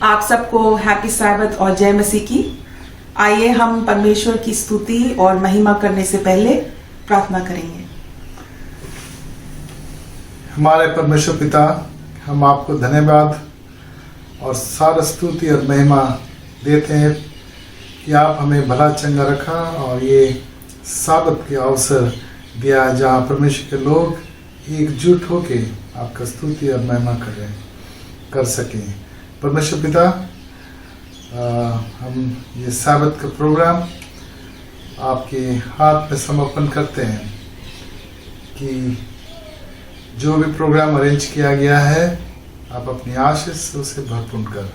आप सबको happy Sabbath और जय मसीह की। आइए हम परमेश्वर की स्तुति और महिमा करने से पहले प्रार्थना करेंगे। हमारे परमेश्वर पिता, हम आपको धन्यवाद और सारा स्तुति और महिमा देते हैं कि आप हमें भला चंगा रखा और ये साबत के अवसर दिया जहाँ परमेश्वर के लोग एकजुट होके आपका स्तुति और महिमा कर सकें। परमेश्वर पिता, हम ये साबत का प्रोग्राम आपके हाथ में समर्पण करते हैं कि जो भी प्रोग्राम अरेंज किया गया है आप अपनी आशीष से उसे भरपूर कर,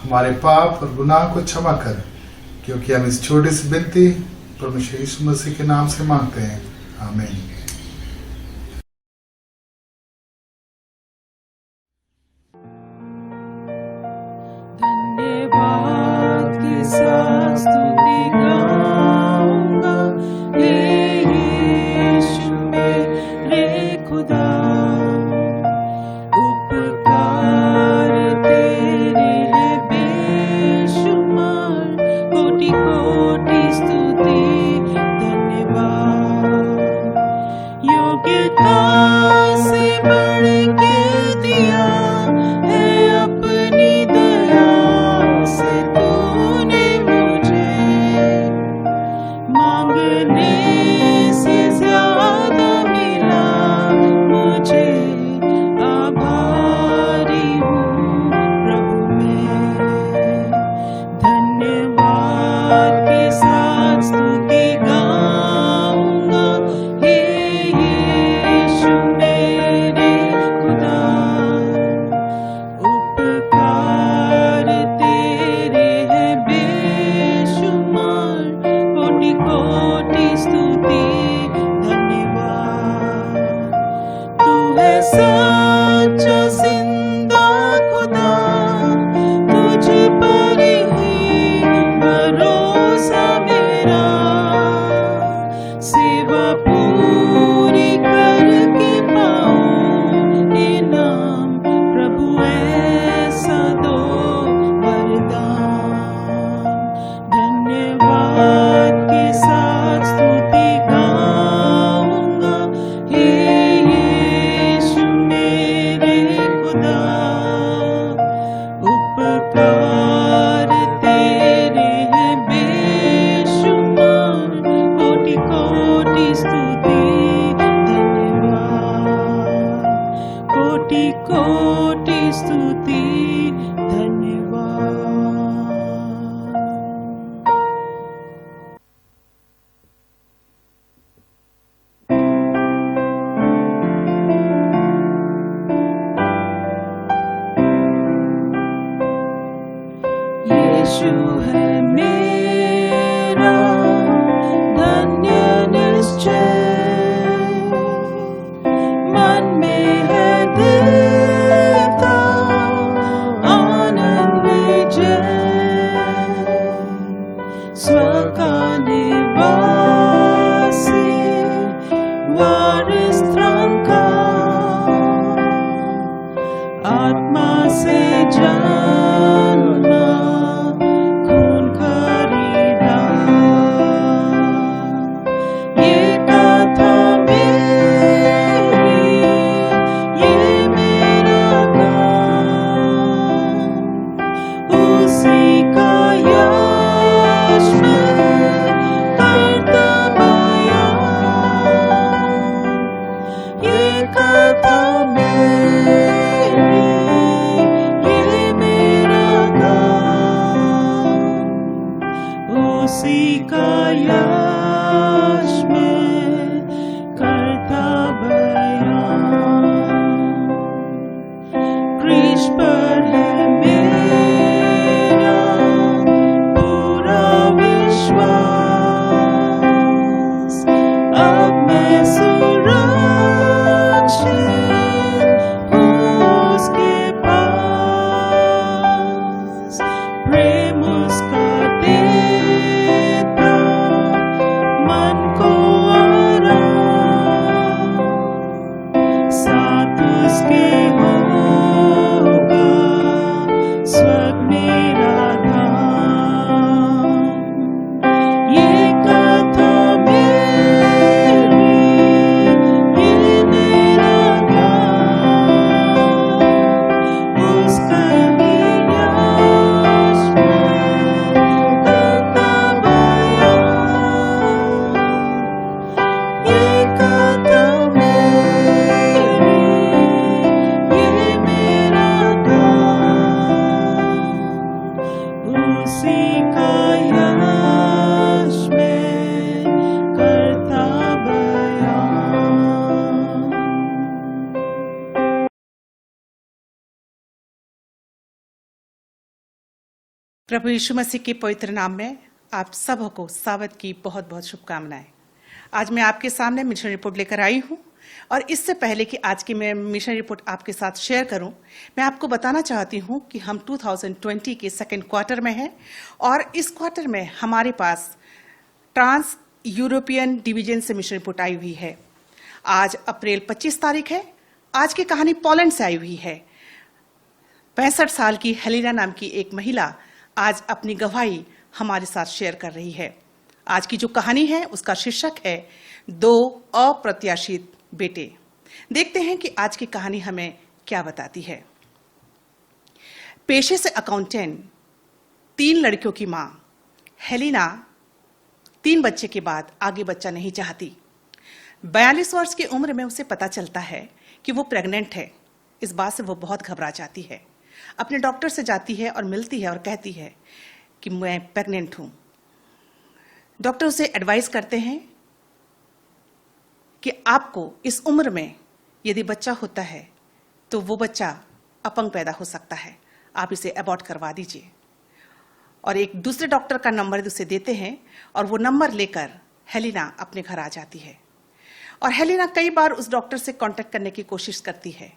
हमारे पाप और गुनाह को क्षमा कर, क्योंकि हम इस छोटी सी विनती परमेश्वर यीशु मसीह के नाम से मांगते हैं, आमीन। धन्यवाद के साथ स्तुति गाऊंगा, हे यीशु मेरे खुदा। उपकार तेरे हैं बेशुमार, कोटि कोटि स्तुति धन्यवाद। योग्यता से बढ़ के दिया है अपनी दया से तूने मुझे, मांगने से ज्यादा मिला मुझे, आभारी हूँ प्रभु मैं। धन्यवाद के साथ स्तुति गाऊंगा, हे यीशु मेरे खुदा। उपकार तेरे हैं बेशुमार, कोटि कोटि स्तुति धन्यवाद। तू है सच्चा जिंदा खुदा, तुझ पर ही भरोसा मेरा। सेवा पूरी करके पाऊं इनाम, प्रभु ऐसा दो वरदान। धन्यवाद के साथ स्तुति गाऊंगा, हे यीशु मेरे खुदा। उपकार तेरे हैं बेशुमार, कोटि कोटि स्तुति धन्यवाद, कोटि कोटि स्तुति धन्यवाद। यीशु है मेरा धन्य निश्चय, मन में है देवता आनंद विजय। स्वर्ग का निवासी वारिस स्थान का, आत्मा से जन्मा खून खरीदा। ये कथा मेरी, ये मेरा गान, उसी का यश मैं करता बयान। ये कथा मेरी, ये मेरा गान, उसी का यश मैं करता बयान। क्रूस पर है मेरा पूरा विश्वास, अब मैं सुरक्षित हूँ उसके पास। प्रेम उसका देता मन को प्रभु यीशु मसीह के पवित्र नाम में आप सबको सावत की बहुत बहुत शुभकामनाएं। आज मैं आपके सामने मिशन रिपोर्ट लेकर आई हूं और इससे पहले कि आज की मैं मिशन रिपोर्ट आपके साथ शेयर करूं, मैं आपको बताना चाहती हूं कि हम 2020 के सेकेंड क्वार्टर में हैं और इस क्वार्टर में हमारे पास ट्रांस यूरोपियन डिवीजन से मिशन रिपोर्ट आई हुई है। आज अप्रैल 25 तारीख है। आज की कहानी पोलैंड से आई हुई है। 65 साल की हेलिना नाम की एक महिला आज अपनी गवाही हमारे साथ शेयर कर रही है। आज की जो कहानी है उसका शीर्षक है 2 अप्रत्याशित बेटे। देखते हैं कि आज की कहानी हमें क्या बताती है। पेशे से अकाउंटेंट, 3 लड़कियों की मां हेलिना 3 बच्चे के बाद आगे बच्चा नहीं चाहती। 42 वर्ष की उम्र में उसे पता चलता है कि वो प्रेग्नेंट है। इस बात से वो बहुत घबरा जाती है। अपने डॉक्टर से जाती है और मिलती है और कहती है कि मैं प्रेग्नेंट हूं। डॉक्टर उसे एडवाइस करते हैं कि आपको इस उम्र में यदि बच्चा होता है तो वो बच्चा अपंग पैदा हो सकता है, आप इसे अबॉर्ट करवा दीजिए। और एक दूसरे डॉक्टर का नंबर उसे देते हैं और वो नंबर लेकर हेलिना अपने घर आ जाती है। और हेलिना कई बार उस डॉक्टर से कांटेक्ट करने की कोशिश करती है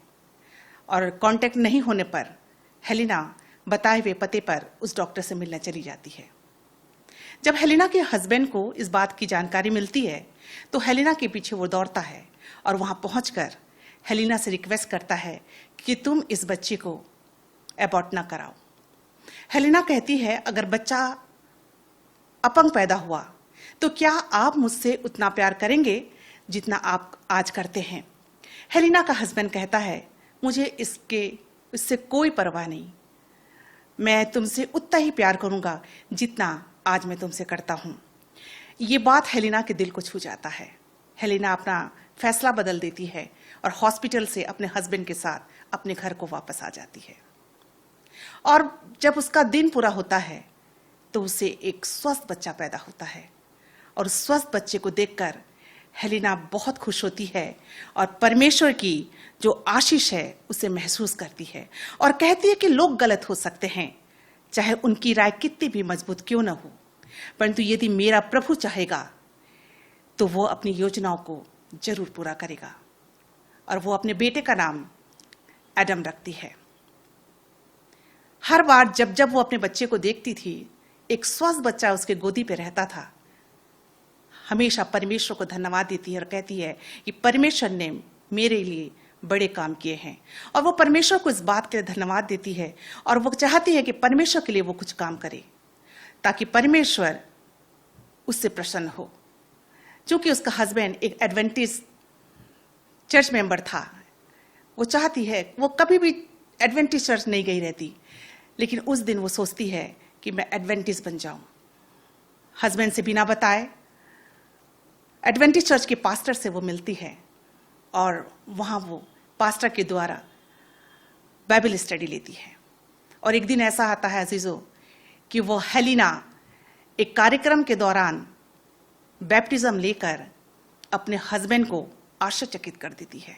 और कांटेक्ट नहीं होने पर हेलिना बताए हुए पते पर उस डॉक्टर से मिलने चली जाती है। जब हेलिना के हस्बैंड को इस बात की जानकारी मिलती है तो हेलिना के पीछे वो दौड़ता है और वहां पहुंचकर हेलिना से रिक्वेस्ट करता है कि तुम इस बच्चे को अबॉर्ट ना कराओ। हेलिना कहती है अगर बच्चा अपंग पैदा हुआ तो क्या आप मुझसे उतना प्यार करेंगे जितना आप आज करते हैं। हेलिना का हस्बैंड कहता है मुझे इससे कोई परवाह नहीं, मैं तुमसे उतना ही प्यार करूंगा जितना आज मैं तुमसे करता हूं। ये बात हेलिना के दिल को छू जाता है। हेलिना अपना फैसला बदल देती है और हॉस्पिटल से अपने हस्बैंड के साथ अपने घर को वापस आ जाती है। और जब उसका दिन पूरा होता है तो उसे एक स्वस्थ बच्चा पैदा होता है और उस स्वस्थ बच्चे को देखकर हेलिना बहुत खुश होती है और परमेश्वर की जो आशीष है उसे महसूस करती है और कहती है कि लोग गलत हो सकते हैं, चाहे उनकी राय कितनी भी मजबूत क्यों न हो, परंतु यदि मेरा प्रभु चाहेगा तो वो अपनी योजनाओं को जरूर पूरा करेगा। और वो अपने बेटे का नाम एडम रखती है। हर बार जब वो अपने बच्चे को देखती थी, एक स्वस्थ बच्चा उसके गोदी पे रहता था, हमेशा परमेश्वर को धन्यवाद देती है और कहती है कि परमेश्वर ने मेरे लिए बड़े काम किए हैं। और वो परमेश्वर को इस बात के लिए धन्यवाद देती है और वो चाहती है कि परमेश्वर के लिए वो कुछ काम करे ताकि परमेश्वर उससे प्रसन्न हो। चूंकि उसका हस्बैंड एक एडवेंटिस्ट चर्च मेंबर था, वो चाहती है, वो कभी भी एडवेंटिस्ट चर्च नहीं गई रहती, लेकिन उस दिन वो सोचती है कि मैं एडवेंटिस्ट बन जाऊं। हस्बैंड से बिना बताए एडवेंटिस्ट चर्च के पास्टर से वो मिलती है और वहां वो पास्टर के द्वारा बाइबल स्टडी लेती है। और एक दिन ऐसा आता है अजीजों कि वो हेलिना एक कार्यक्रम के दौरान बैप्टिज्म लेकर अपने हस्बैंड को आश्चर्यचकित कर देती है।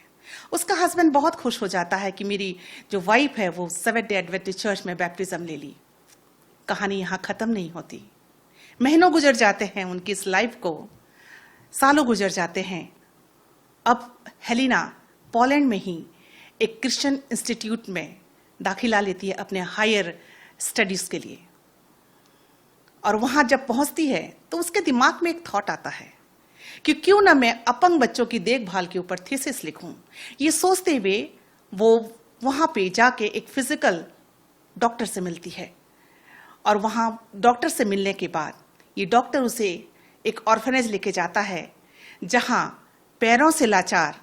उसका हस्बैंड बहुत खुश हो जाता है कि मेरी जो वाइफ है वो 7th डे एडवेंटिस्ट चर्च में बैप्टिज्म ले ली। कहानी यहां खत्म नहीं होती। महीनों गुजर जाते हैं उनकी इस लाइफ को, सालों गुजर जाते हैं। अब हेलिना पोलैंड में ही एक क्रिश्चियन इंस्टीट्यूट में दाखिला लेती है अपने हायर स्टडीज के लिए। और वहां जब पहुंचती है तो उसके दिमाग में एक थॉट आता है कि क्यों ना मैं अपंग बच्चों की देखभाल के ऊपर थीसिस लिखूं। ये सोचते हुए वो वहां पे जाके एक फिजिकल डॉक्टर से मिलती है और वहां डॉक्टर से मिलने के बाद ये डॉक्टर उसे एक ऑर्फनेज लेके जाता है जहां पैरों से लाचार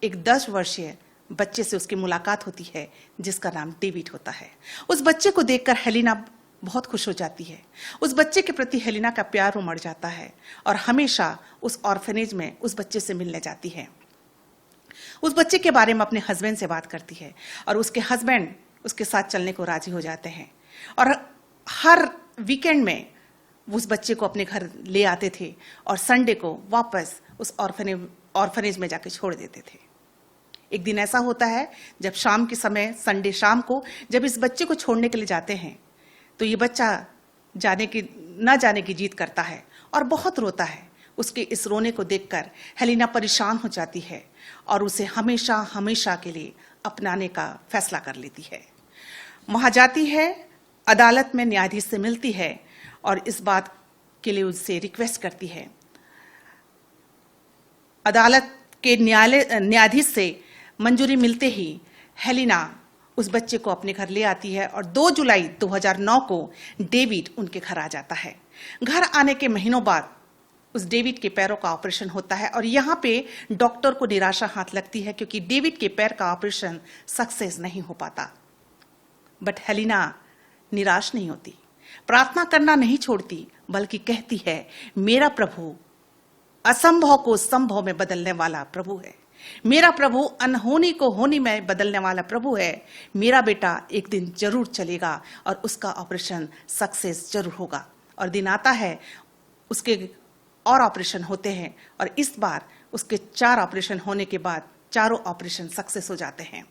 एक 10 वर्षीय बच्चे से उसकी मुलाकात होती है जिसका नाम डेविड होता है। उस बच्चे को देखकर हेलिना बहुत खुश हो जाती है। उस बच्चे के प्रति हेलिना का प्यार उमड़ जाता है और हमेशा उस ऑर्फनेज में उस बच्चे से मिलने जाती है। उस बच्चे के बारे में अपने हस्बैंड से बात करती है और उसके हस्बैंड उसके साथ चलने को राजी हो जाते हैं और हर वीकेंड में वो उस बच्चे को अपने घर ले आते थे और संडे को वापस उस ऑर्फनेज में जाके छोड़ देते थे। एक दिन ऐसा होता है जब शाम के समय, संडे शाम को जब इस बच्चे को छोड़ने के लिए जाते हैं तो ये बच्चा न जाने की जीत करता है और बहुत रोता है। उसके इस रोने को देखकर हेलिना परेशान हो जाती है और उसे हमेशा हमेशा के लिए अपनाने का फैसला कर लेती है। वहां जाती है, अदालत में न्यायाधीश से मिलती है और इस बात के लिए उससे रिक्वेस्ट करती है। अदालत के न्यायाधीश से मंजूरी मिलते ही हेलिना उस बच्चे को अपने घर ले आती है और 2 जुलाई 2009 को डेविड उनके घर आ जाता है। घर आने के महीनों बाद उस डेविड के पैरों का ऑपरेशन होता है और यहाँ पे डॉक्टर को निराशा हाथ लगती है क्योंकि डेविड के पैर का ऑपरेशन सक्सेस नहीं हो पाता। बट हेलिना निराश नहीं होती, प्रार्थना करना नहीं छोड़ती, बल्कि कहती है, मेरा प्रभु असंभव को संभव में बदलने वाला प्रभु है। मेरा प्रभु अनहोनी को होनी में बदलने वाला प्रभु है। मेरा बेटा एक दिन जरूर चलेगा और उसका ऑपरेशन सक्सेस जरूर होगा। और दिन आता है, उसके और ऑपरेशन होते हैं और इस बार उसके 4 ऑपरेशन होने के बाद चारों ऑपरेशन सक्सेस हो जाते हैं।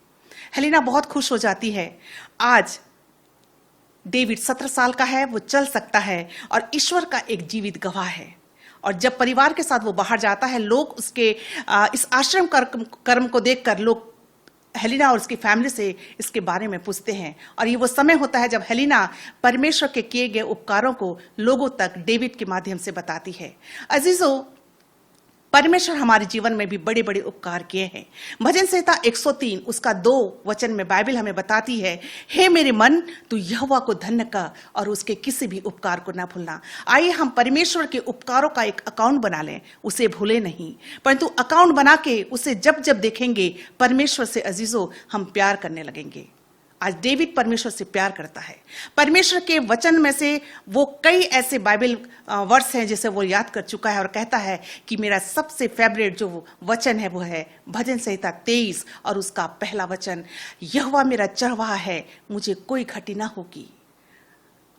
हेलिना बहुत खुश हो जाती है। आज डेविड 17 साल का है, वो चल सकता है और ईश्वर का एक जीवित गवाह है। और जब परिवार के साथ वो बाहर जाता है, लोग उसके इस आश्रम कर्म को देखकर लोग हेलिना और उसकी फैमिली से इसके बारे में पूछते हैं। और ये वो समय होता है जब हेलिना परमेश्वर के किए गए उपकारों को लोगों तक डेविड के माध्यम से बताती है। अजीजों, परमेश्वर हमारे जीवन में भी बड़े बड़े उपकार किए हैं। भजन संहिता 103 उसका 2 वचन में बाइबल हमें बताती है, हे मेरे मन, तू यहोवा को धन्य कर और उसके किसी भी उपकार को न भूलना। आइए हम परमेश्वर के उपकारों का एक अकाउंट बना लें, उसे भूले नहीं, परंतु अकाउंट बना के उसे जब जब देखेंगे परमेश्वर से अजीजों हम प्यार करने लगेंगे। आज डेविड परमेश्वर से प्यार करता है। परमेश्वर के वचन में से वो कई ऐसे बाइबल वर्ड्स हैं जिसे वो याद कर चुका है और कहता है कि मेरा सबसे फेवरेट जो वचन है वो है भजन संहिता 23 और उसका पहला वचन, यहोवा मेरा चरवाहा है, मुझे कोई घटी ना होगी।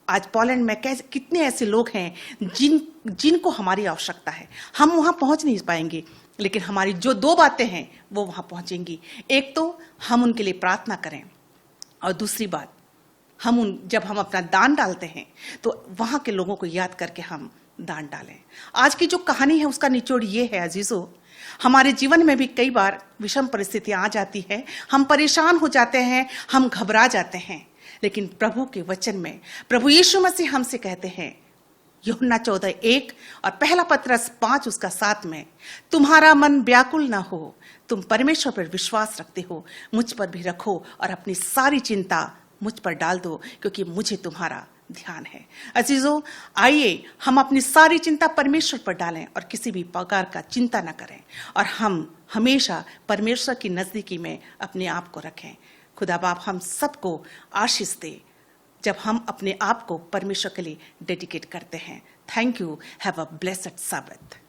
आज पोलैंड में कितने ऐसे लोग हैं जिनको हमारी आवश्यकता है। हम वहां पहुंच नहीं पाएंगे, लेकिन हमारी जो 2 बातें हैं वो वहां पहुंचेंगी। एक तो हम उनके लिए प्रार्थना करें और दूसरी बात, जब हम अपना दान डालते हैं तो वहां के लोगों को याद करके हम दान डालें। आज की जो कहानी है उसका निचोड़ ये है अजीजों, हमारे जीवन में भी कई बार विषम परिस्थितियां आ जाती है, हम परेशान हो जाते हैं, हम घबरा जाते हैं, लेकिन प्रभु के वचन में प्रभु यीशु मसीह हमसे कहते हैं, यूहन्ना 14:1 और पहला पतरस 5 उसका 7 में, तुम्हारा मन व्याकुल ना हो, तुम परमेश्वर पर विश्वास रखते हो, मुझ पर भी रखो और अपनी सारी चिंता मुझ पर डाल दो, क्योंकि मुझे तुम्हारा ध्यान है। अजीजों, आइए हम अपनी सारी चिंता परमेश्वर पर डालें और किसी भी प्रकार का चिंता न करें और हम हमेशा परमेश्वर की नजदीकी में अपने आप को रखें। खुदा बाप हम सबको आशीष दे जब हम अपने आप को परमेश्वर के लिए डेडिकेट करते हैं। Thank you. Have a blessed sabbath।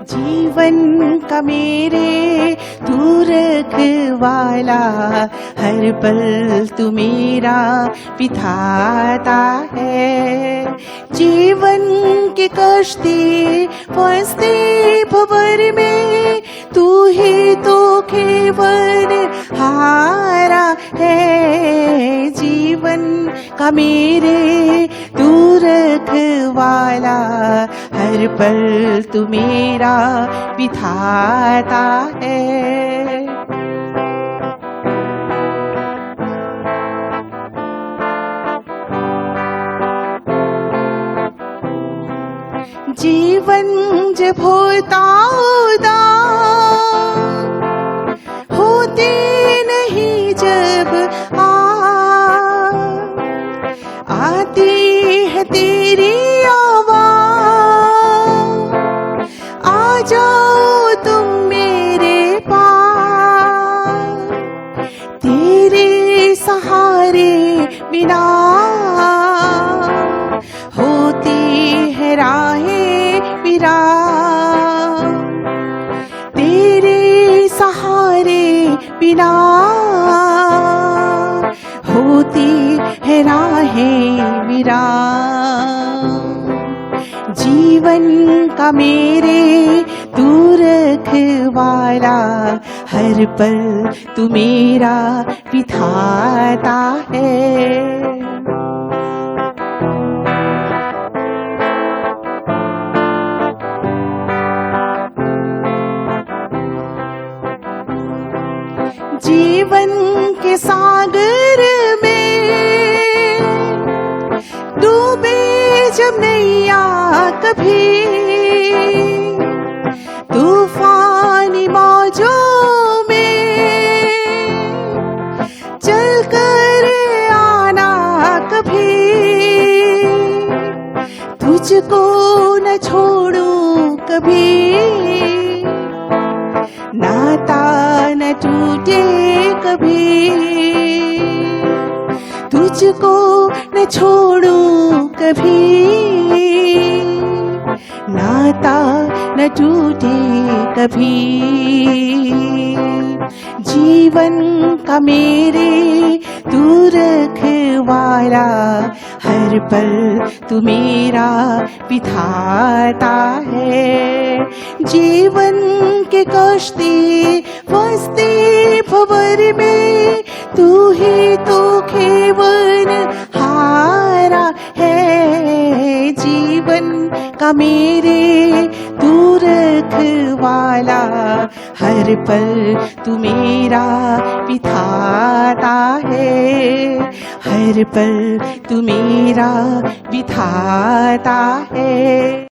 जीवन का मेरे तू रखवाला, हर पल तू मेरा विधाता है। जीवन की कश्ती फंसते भंवर में तू ही तो केवल हारा है। जीवन का मेरे तू रखवाला, हर पल तू मेरा विधाता है। जीवन जब होता उदास, होते नहीं जब आती है तेरी आवाज, आ जाओ तुम मेरे पास। तेरे सहारे बिना होती है राहें वीरान, तेरे सहारे बिना होती है राहें वीरान। जीवन का मेरे तू रखवाला, हर पल तू मेरा विधाता है। जीवन के सागर में डूबे जब नैया कभी, तूफानी मौजों में चल कर आना कभी, तुझको न छोड़ूं कभी, नाता न टूटे कभी, तुझको न छोड़ूं कभी, नाता न टूटे कभी। जीवन का मेरे तू रखवाला, हर पल तू मेरा विधाता है। जीवन के कश्ती फंसते भंवर में तू ही तो खेवन हारा है। जीवन का मेरे तू रखवाला, हर पल तू मेरा विधाता है। हर पल तू मेरा विधाता है।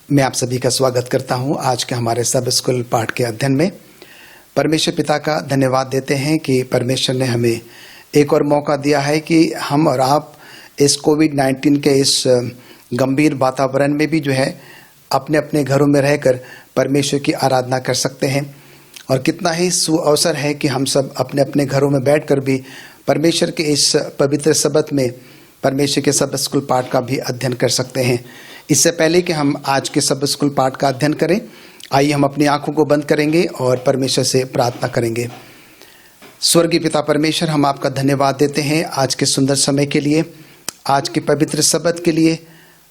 मैं आप सभी का स्वागत करता हूं आज के हमारे सब स्कूल पाठ के अध्ययन में। परमेश्वर पिता का धन्यवाद देते हैं कि परमेश्वर ने हमें एक और मौका दिया है कि हम और आप इस कोविड-19 के इस गंभीर वातावरण में भी जो है अपने अपने घरों में रहकर परमेश्वर की आराधना कर सकते हैं। और कितना ही सुअवसर है कि हम सब अपने अपने घरों में बैठकर भी परमेश्वर के इस पवित्र सब्त में परमेश्वर के सब स्कूल पाठ का भी अध्ययन कर सकते हैं। इससे पहले कि हम आज के सब स्कूल पाठ का अध्ययन करें, आइए हम अपनी आंखों को बंद करेंगे और परमेश्वर से प्रार्थना करेंगे। स्वर्गीय पिता परमेश्वर, हम आपका धन्यवाद देते हैं आज के सुंदर समय के लिए, आज के पवित्र सब्त के लिए।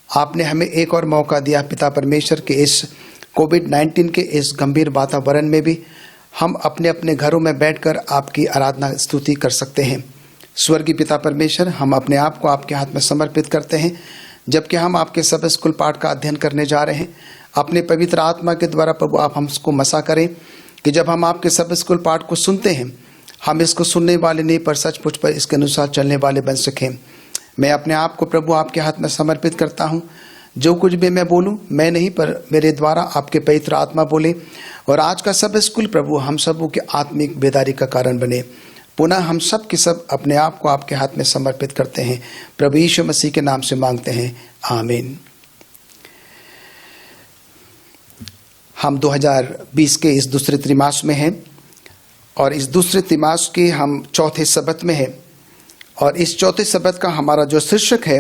आपने हमें एक और मौका दिया पिता परमेश्वर के इस कोविड-19 के इस गंभीर वातावरण में भी हम अपने अपने घरों में बैठकर आपकी आराधना स्तुति कर सकते हैं। स्वर्गीय पिता परमेश्वर, हम अपने आप को आपके हाथ में समर्पित करते हैं। जबकि हम आपके सब स्कूल पाठ का अध्ययन करने जा रहे हैं, अपने पवित्र आत्मा के द्वारा प्रभु आप हमको मसा करें कि जब हम आपके सब स्कूल पाठ को सुनते हैं, हम इसको सुनने वाले नहीं पर सचमुच पर इसके अनुसार चलने वाले बन सकें। मैं अपने आप को प्रभु आपके हाथ में समर्पित करता हूँ। जो कुछ भी मैं बोलूँ मैं नहीं पर मेरे द्वारा आपके पवित्र आत्मा बोले, और आज का सब स्कूल प्रभु हम सबों की आत्मिक बेदारी का कारण बने। पुनः हम सब के सब अपने आप को आपके हाथ में समर्पित करते हैं। प्रभु यीशु मसीह के नाम से मांगते हैं, आमीन। हम 2020 के इस दूसरे त्रिमास में हैं और इस दूसरे त्रिमास के हम चौथे सब्त में हैं। और इस चौथे सब्त का हमारा जो शीर्षक है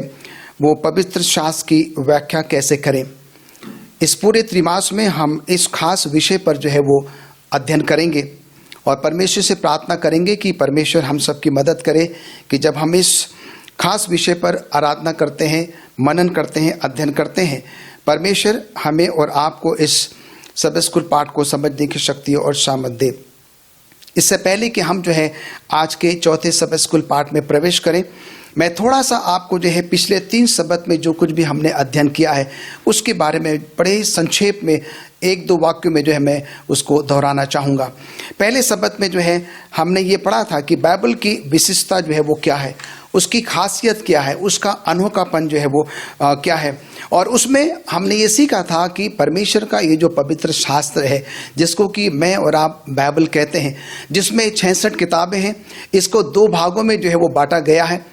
वो पवित्र शास्त्र की व्याख्या कैसे करें। इस पूरे त्रिमास में हम इस खास विषय पर जो है वो अध्ययन करेंगे और परमेश्वर से प्रार्थना करेंगे कि परमेश्वर हम सब की मदद करे कि जब हम इस खास विषय पर आराधना करते हैं, मनन करते हैं, अध्ययन करते हैं, परमेश्वर हमें और आपको इस सब स्कूल पाठ को समझने की शक्ति और सामर्थ दे। इससे पहले कि हम जो है आज के चौथे सब स्कूल पाठ में प्रवेश करें, मैं थोड़ा सा आपको जो है पिछले 3 सब्त में जो कुछ भी हमने अध्ययन किया है उसके बारे में बड़े संक्षेप में 1-2 वाक्यों में जो है मैं उसको दोहराना चाहूँगा। पहले सब्त में जो है हमने ये पढ़ा था कि बाइबल की विशिष्टता जो है वो क्या है, उसकी खासियत क्या है, उसका अनोखापन जो है वो क्या है। और उसमें हमने ये सीखा था कि परमेश्वर का ये जो पवित्र शास्त्र है जिसको कि मैं और आप बाइबल कहते हैं, जिसमें 66 किताबें हैं, इसको 2 भागों में जो है वो बांटा गया है।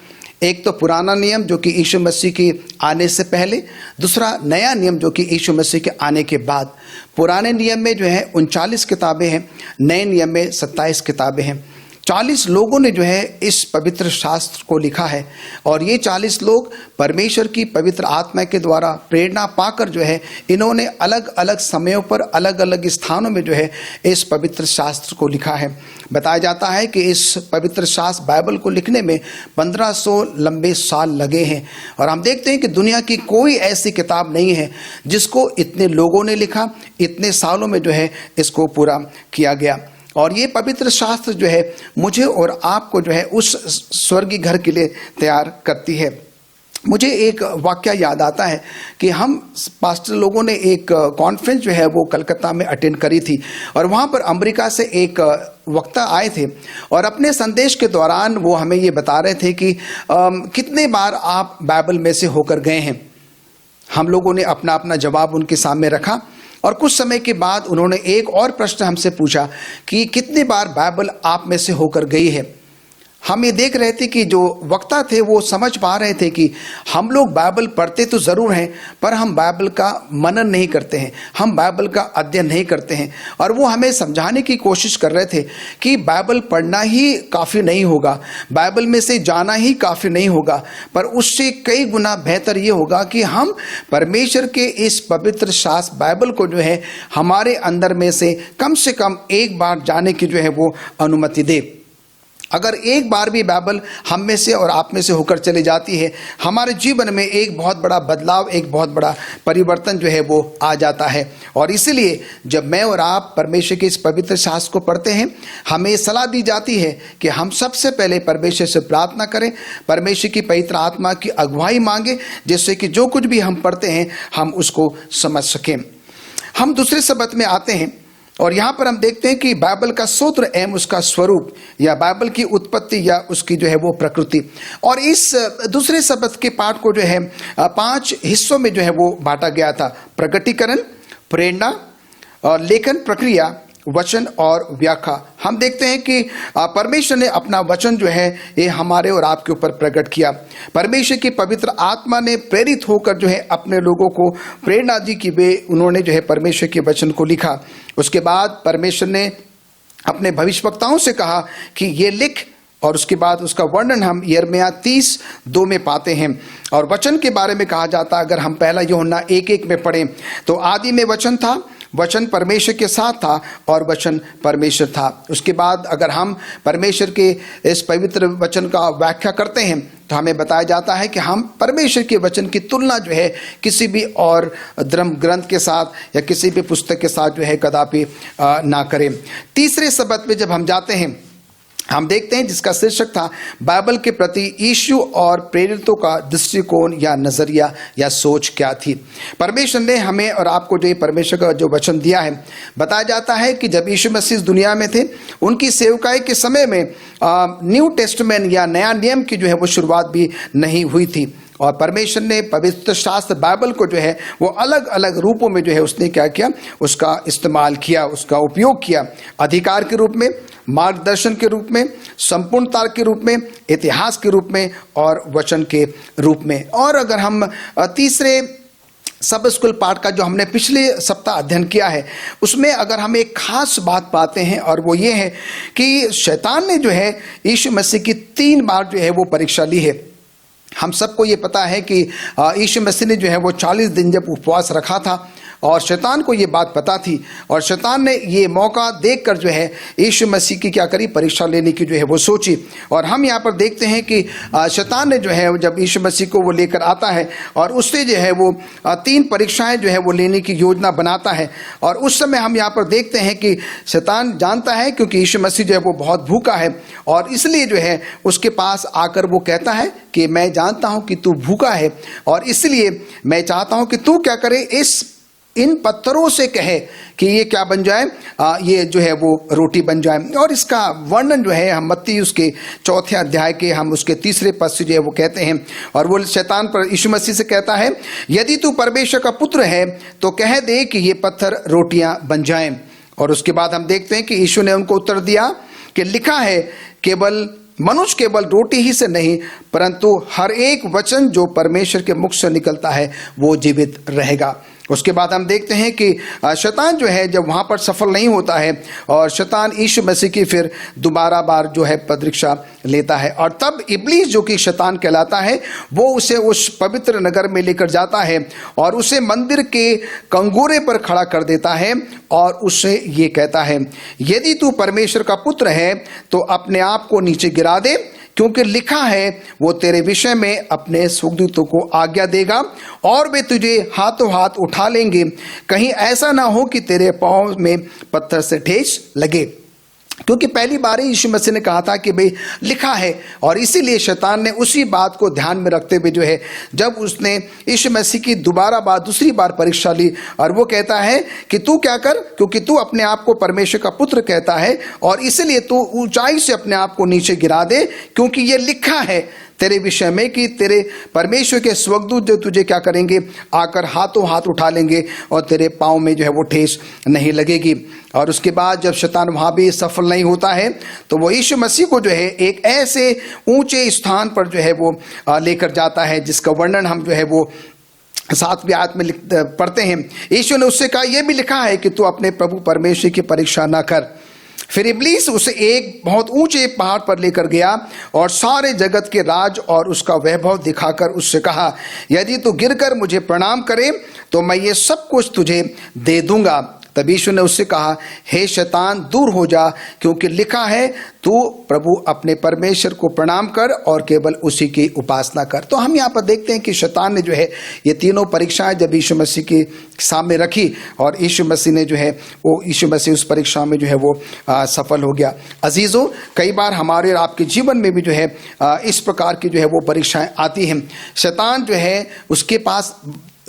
एक तो पुराना नियम जो कि यीशु मसीह के आने से पहले, दूसरा नया नियम जो कि यीशु मसीह के आने के बाद। पुराने नियम में जो है 39 किताबें हैं, नए नियम में 27 किताबें हैं। 40 लोगों ने जो है इस पवित्र शास्त्र को लिखा है और ये 40 लोग परमेश्वर की पवित्र आत्मा के द्वारा प्रेरणा पाकर जो है इन्होंने अलग अलग समयों पर अलग अलग स्थानों में जो है इस पवित्र शास्त्र को लिखा है। बताया जाता है कि इस पवित्र शास्त्र बाइबल को लिखने में 1500 लंबे साल लगे हैं और हम देखते हैं कि दुनिया की कोई ऐसी किताब नहीं है जिसको इतने लोगों ने लिखा, इतने सालों में जो है इसको पूरा किया गया। और ये पवित्र शास्त्र जो है मुझे और आपको जो है उस स्वर्गीय घर के लिए तैयार करती है। मुझे एक वाक्य याद आता है कि हम पास्टर लोगों ने एक कॉन्फ्रेंस जो है वो कलकत्ता में अटेंड करी थी और वहाँ पर अमेरिका से एक वक्ता आए थे और अपने संदेश के दौरान वो हमें ये बता रहे थे कि कितने बार आप बाइबल में से होकर गए हैं। हम लोगों ने अपना अपना जवाब उनके सामने रखा और कुछ समय के बाद उन्होंने एक और प्रश्न हमसे पूछा कि कितनी बार बाइबल आप में से होकर गई है। हम ये देख रहे थे कि जो वक्ता थे वो समझ पा रहे थे कि हम लोग बाइबल पढ़ते तो ज़रूर हैं पर हम बाइबल का मनन नहीं करते हैं, हम बाइबल का अध्ययन नहीं करते हैं। और वो हमें समझाने की कोशिश कर रहे थे कि बाइबल पढ़ना ही काफ़ी नहीं होगा, बाइबल में से जाना ही काफ़ी नहीं होगा, पर उससे कई गुना बेहतर ये होगा कि हम परमेश्वर के इस पवित्र शास्त्र बाइबल को जो है हमारे अंदर में से कम एक बार जाने की जो है वो अनुमति दे। अगर एक बार भी बाइबल हम में से और आप में से होकर चली जाती है, हमारे जीवन में एक बहुत बड़ा बदलाव, एक बहुत बड़ा परिवर्तन जो है वो आ जाता है। और इसीलिए जब मैं और आप परमेश्वर के इस पवित्र शास्त्र को पढ़ते हैं, हमें सलाह दी जाती है कि हम सबसे पहले परमेश्वर से प्रार्थना करें, परमेश्वर की पवित्र आत्मा की अगुवाई मांगे, जिससे कि जो कुछ भी हम पढ़ते हैं हम उसको समझ सकें। हम दूसरे सबत में आते हैं और यहाँ पर हम देखते हैं कि बाइबल का सूत्र एवं उसका स्वरूप या बाइबल की उत्पत्ति या उसकी जो है वो प्रकृति। और इस दूसरे सबत के पाठ को जो है 5 हिस्सों में जो है वो बांटा गया था: प्रकटीकरण, प्रेरणा, लेखन प्रक्रिया, वचन और व्याख्या। हम देखते हैं कि परमेश्वर ने अपना वचन जो है ये हमारे और आपके ऊपर प्रकट किया। परमेश्वर की पवित्र आत्मा ने प्रेरित होकर जो है अपने लोगों को प्रेरणा दी कि वे उन्होंने जो है परमेश्वर के वचन को लिखा। उसके बाद परमेश्वर ने अपने भविष्यवक्ताओं से कहा कि ये लिख, और उसके बाद उसका वर्णन हम यिर्मयाह 30:2 में पाते हैं। और वचन के बारे में कहा जाता है, अगर हम पहला यूहन्ना 1:1 में पढ़ें तो आदि में वचन था, वचन परमेश्वर के साथ था और वचन परमेश्वर था। उसके बाद अगर हम परमेश्वर के इस पवित्र वचन का व्याख्या करते हैं तो हमें बताया जाता है कि हम परमेश्वर के वचन की तुलना जो है किसी भी और धर्म ग्रंथ के साथ या किसी भी पुस्तक के साथ जो है कदापि ना करें। तीसरे सबत में जब हम जाते हैं, हम देखते हैं जिसका शीर्षक था बाइबल के प्रति यीशु और प्रेरितों का दृष्टिकोण या नजरिया या सोच क्या थी। परमेश्वर ने हमें और आपको जो परमेश्वर का जो वचन दिया है, बताया जाता है कि जब यीशु मसीह दुनिया में थे, उनकी सेवकाई के समय में न्यू टेस्टमेंट या नया नियम की जो है वो शुरुआत भी नहीं हुई थी। और परमेश्वर ने पवित्र शास्त्र बाइबल को जो है वो अलग अलग रूपों में जो है उसने क्या किया, उसका इस्तेमाल किया, उसका उपयोग किया। अधिकार के रूप में, मार्गदर्शन के रूप में, संपूर्णता के रूप में, इतिहास के रूप में और वचन के रूप में। और अगर हम तीसरे सब स्कूल पाठ का जो हमने पिछले सप्ताह अध्ययन किया है, उसमें अगर हम एक खास बात पाते हैं और वो ये है कि शैतान ने जो है यीशु मसीह की 3 बार जो है वो परीक्षा ली है। हम सबको ये पता है कि यीशु मसीह ने जो है वो 40 दिन जब उपवास रखा था और शैतान को ये बात पता थी और शैतान ने ये मौका देखकर जो है यीशु मसीह की क्या करी, परीक्षा लेने की जो है वो सोची। और हम यहाँ पर देखते हैं कि शैतान ने जो है जब यीशु मसीह को वो लेकर आता है और उससे जो है वो 3 परीक्षाएं जो है वो लेने की योजना बनाता है। और उस समय हम यहाँ पर देखते हैं कि शैतान जानता है क्योंकि यीशु मसीह जो है वो बहुत भूखा है और इसलिए जो है उसके पास आकर वो कहता है कि मैं जानता हूँ कि तू भूखा है और इसलिए मैं चाहता हूँ कि तू क्या करे, इन पत्थरों से कहे कि ये क्या बन जाए, ये जो है वो रोटी बन जाए। और इसका वर्णन जो है हम मत्ती उसके 4 अध्याय के हम उसके 3 पद से जो है वो कहते हैं। और वो शैतान पर यीशु मसीह से कहता है, यदि तू परमेश्वर का पुत्र है तो कह दे कि ये पत्थर रोटियां बन जाएं। और उसके बाद हम देखते हैं कि यीशु ने उनको उत्तर दिया कि लिखा है, मनुष्य केवल रोटी ही से नहीं परंतु हर एक वचन जो परमेश्वर के मुख से निकलता है वो जीवित रहेगा। उसके बाद हम देखते हैं कि शैतान जो है जब वहाँ पर सफल नहीं होता है और शैतान यीशु मसीह की फिर दोबारा बार जो है परीक्षा लेता है, और तब इब्लीस जो कि शैतान कहलाता है वो उसे उस पवित्र नगर में लेकर जाता है और उसे मंदिर के कंगोरे पर खड़ा कर देता है और उससे ये कहता है, यदि तू परमेश्वर का पुत्र है तो अपने आप को नीचे गिरा दे, क्योंकि लिखा है वो तेरे विषय में अपने स्वर्गदूतों को आज्ञा देगा और वे तुझे हाथों हाथ उठा लेंगे, कहीं ऐसा ना हो कि तेरे पांव में पत्थर से ठेस लगे। क्योंकि पहली बार यीशु मसीह ने कहा था कि भाई लिखा है, और इसीलिए शैतान ने उसी बात को ध्यान में रखते हुए जो है जब उसने यीशु मसीह की दूसरी बार परीक्षा ली और वो कहता है कि तू क्या कर, क्योंकि तू अपने आप को परमेश्वर का पुत्र कहता है और इसीलिए तू ऊंचाई से अपने आप को नीचे गिरा दे, क्योंकि ये लिखा है तेरे विषय में कि तेरे परमेश्वर के स्वर्गदूत जो तुझे क्या करेंगे, आकर हाथों हाथ उठा लेंगे और तेरे पाँव में जो है वो ठेस नहीं लगेगी। और उसके बाद जब शैतान वहाँ भी सफल नहीं होता है तो वो यीशु मसीह को जो है एक ऐसे ऊंचे स्थान पर जो है वो लेकर जाता है जिसका वर्णन हम जो है वो 7वीं आयत में पढ़ते हैं। यीशु ने उससे कहा, यह भी लिखा है कि तू अपने प्रभु परमेश्वर की परीक्षा ना कर। फिर इब्लीस उसे एक बहुत ऊंचे पहाड़ पर लेकर गया और सारे जगत के राज और उसका वैभव दिखाकर उससे कहा, यदि तू गिरकर मुझे प्रणाम करे तो मैं ये सब कुछ तुझे दे दूंगा। तब यीशु ने उससे कहा, हे शैतान दूर हो जा, क्योंकि लिखा है तू प्रभु अपने परमेश्वर को प्रणाम कर और केवल उसी की उपासना कर। तो हम यहाँ पर देखते हैं कि शैतान ने जो है ये तीनों परीक्षाएं जब यीशु मसीह के सामने रखी और यीशु मसीह ने जो है वो यीशु मसीह उस परीक्षा में जो है वो सफल हो गया। अजीजों, कई बार हमारे और आपके जीवन में भी जो है इस प्रकार की जो है वो परीक्षाएं आती हैं। शैतान जो है उसके पास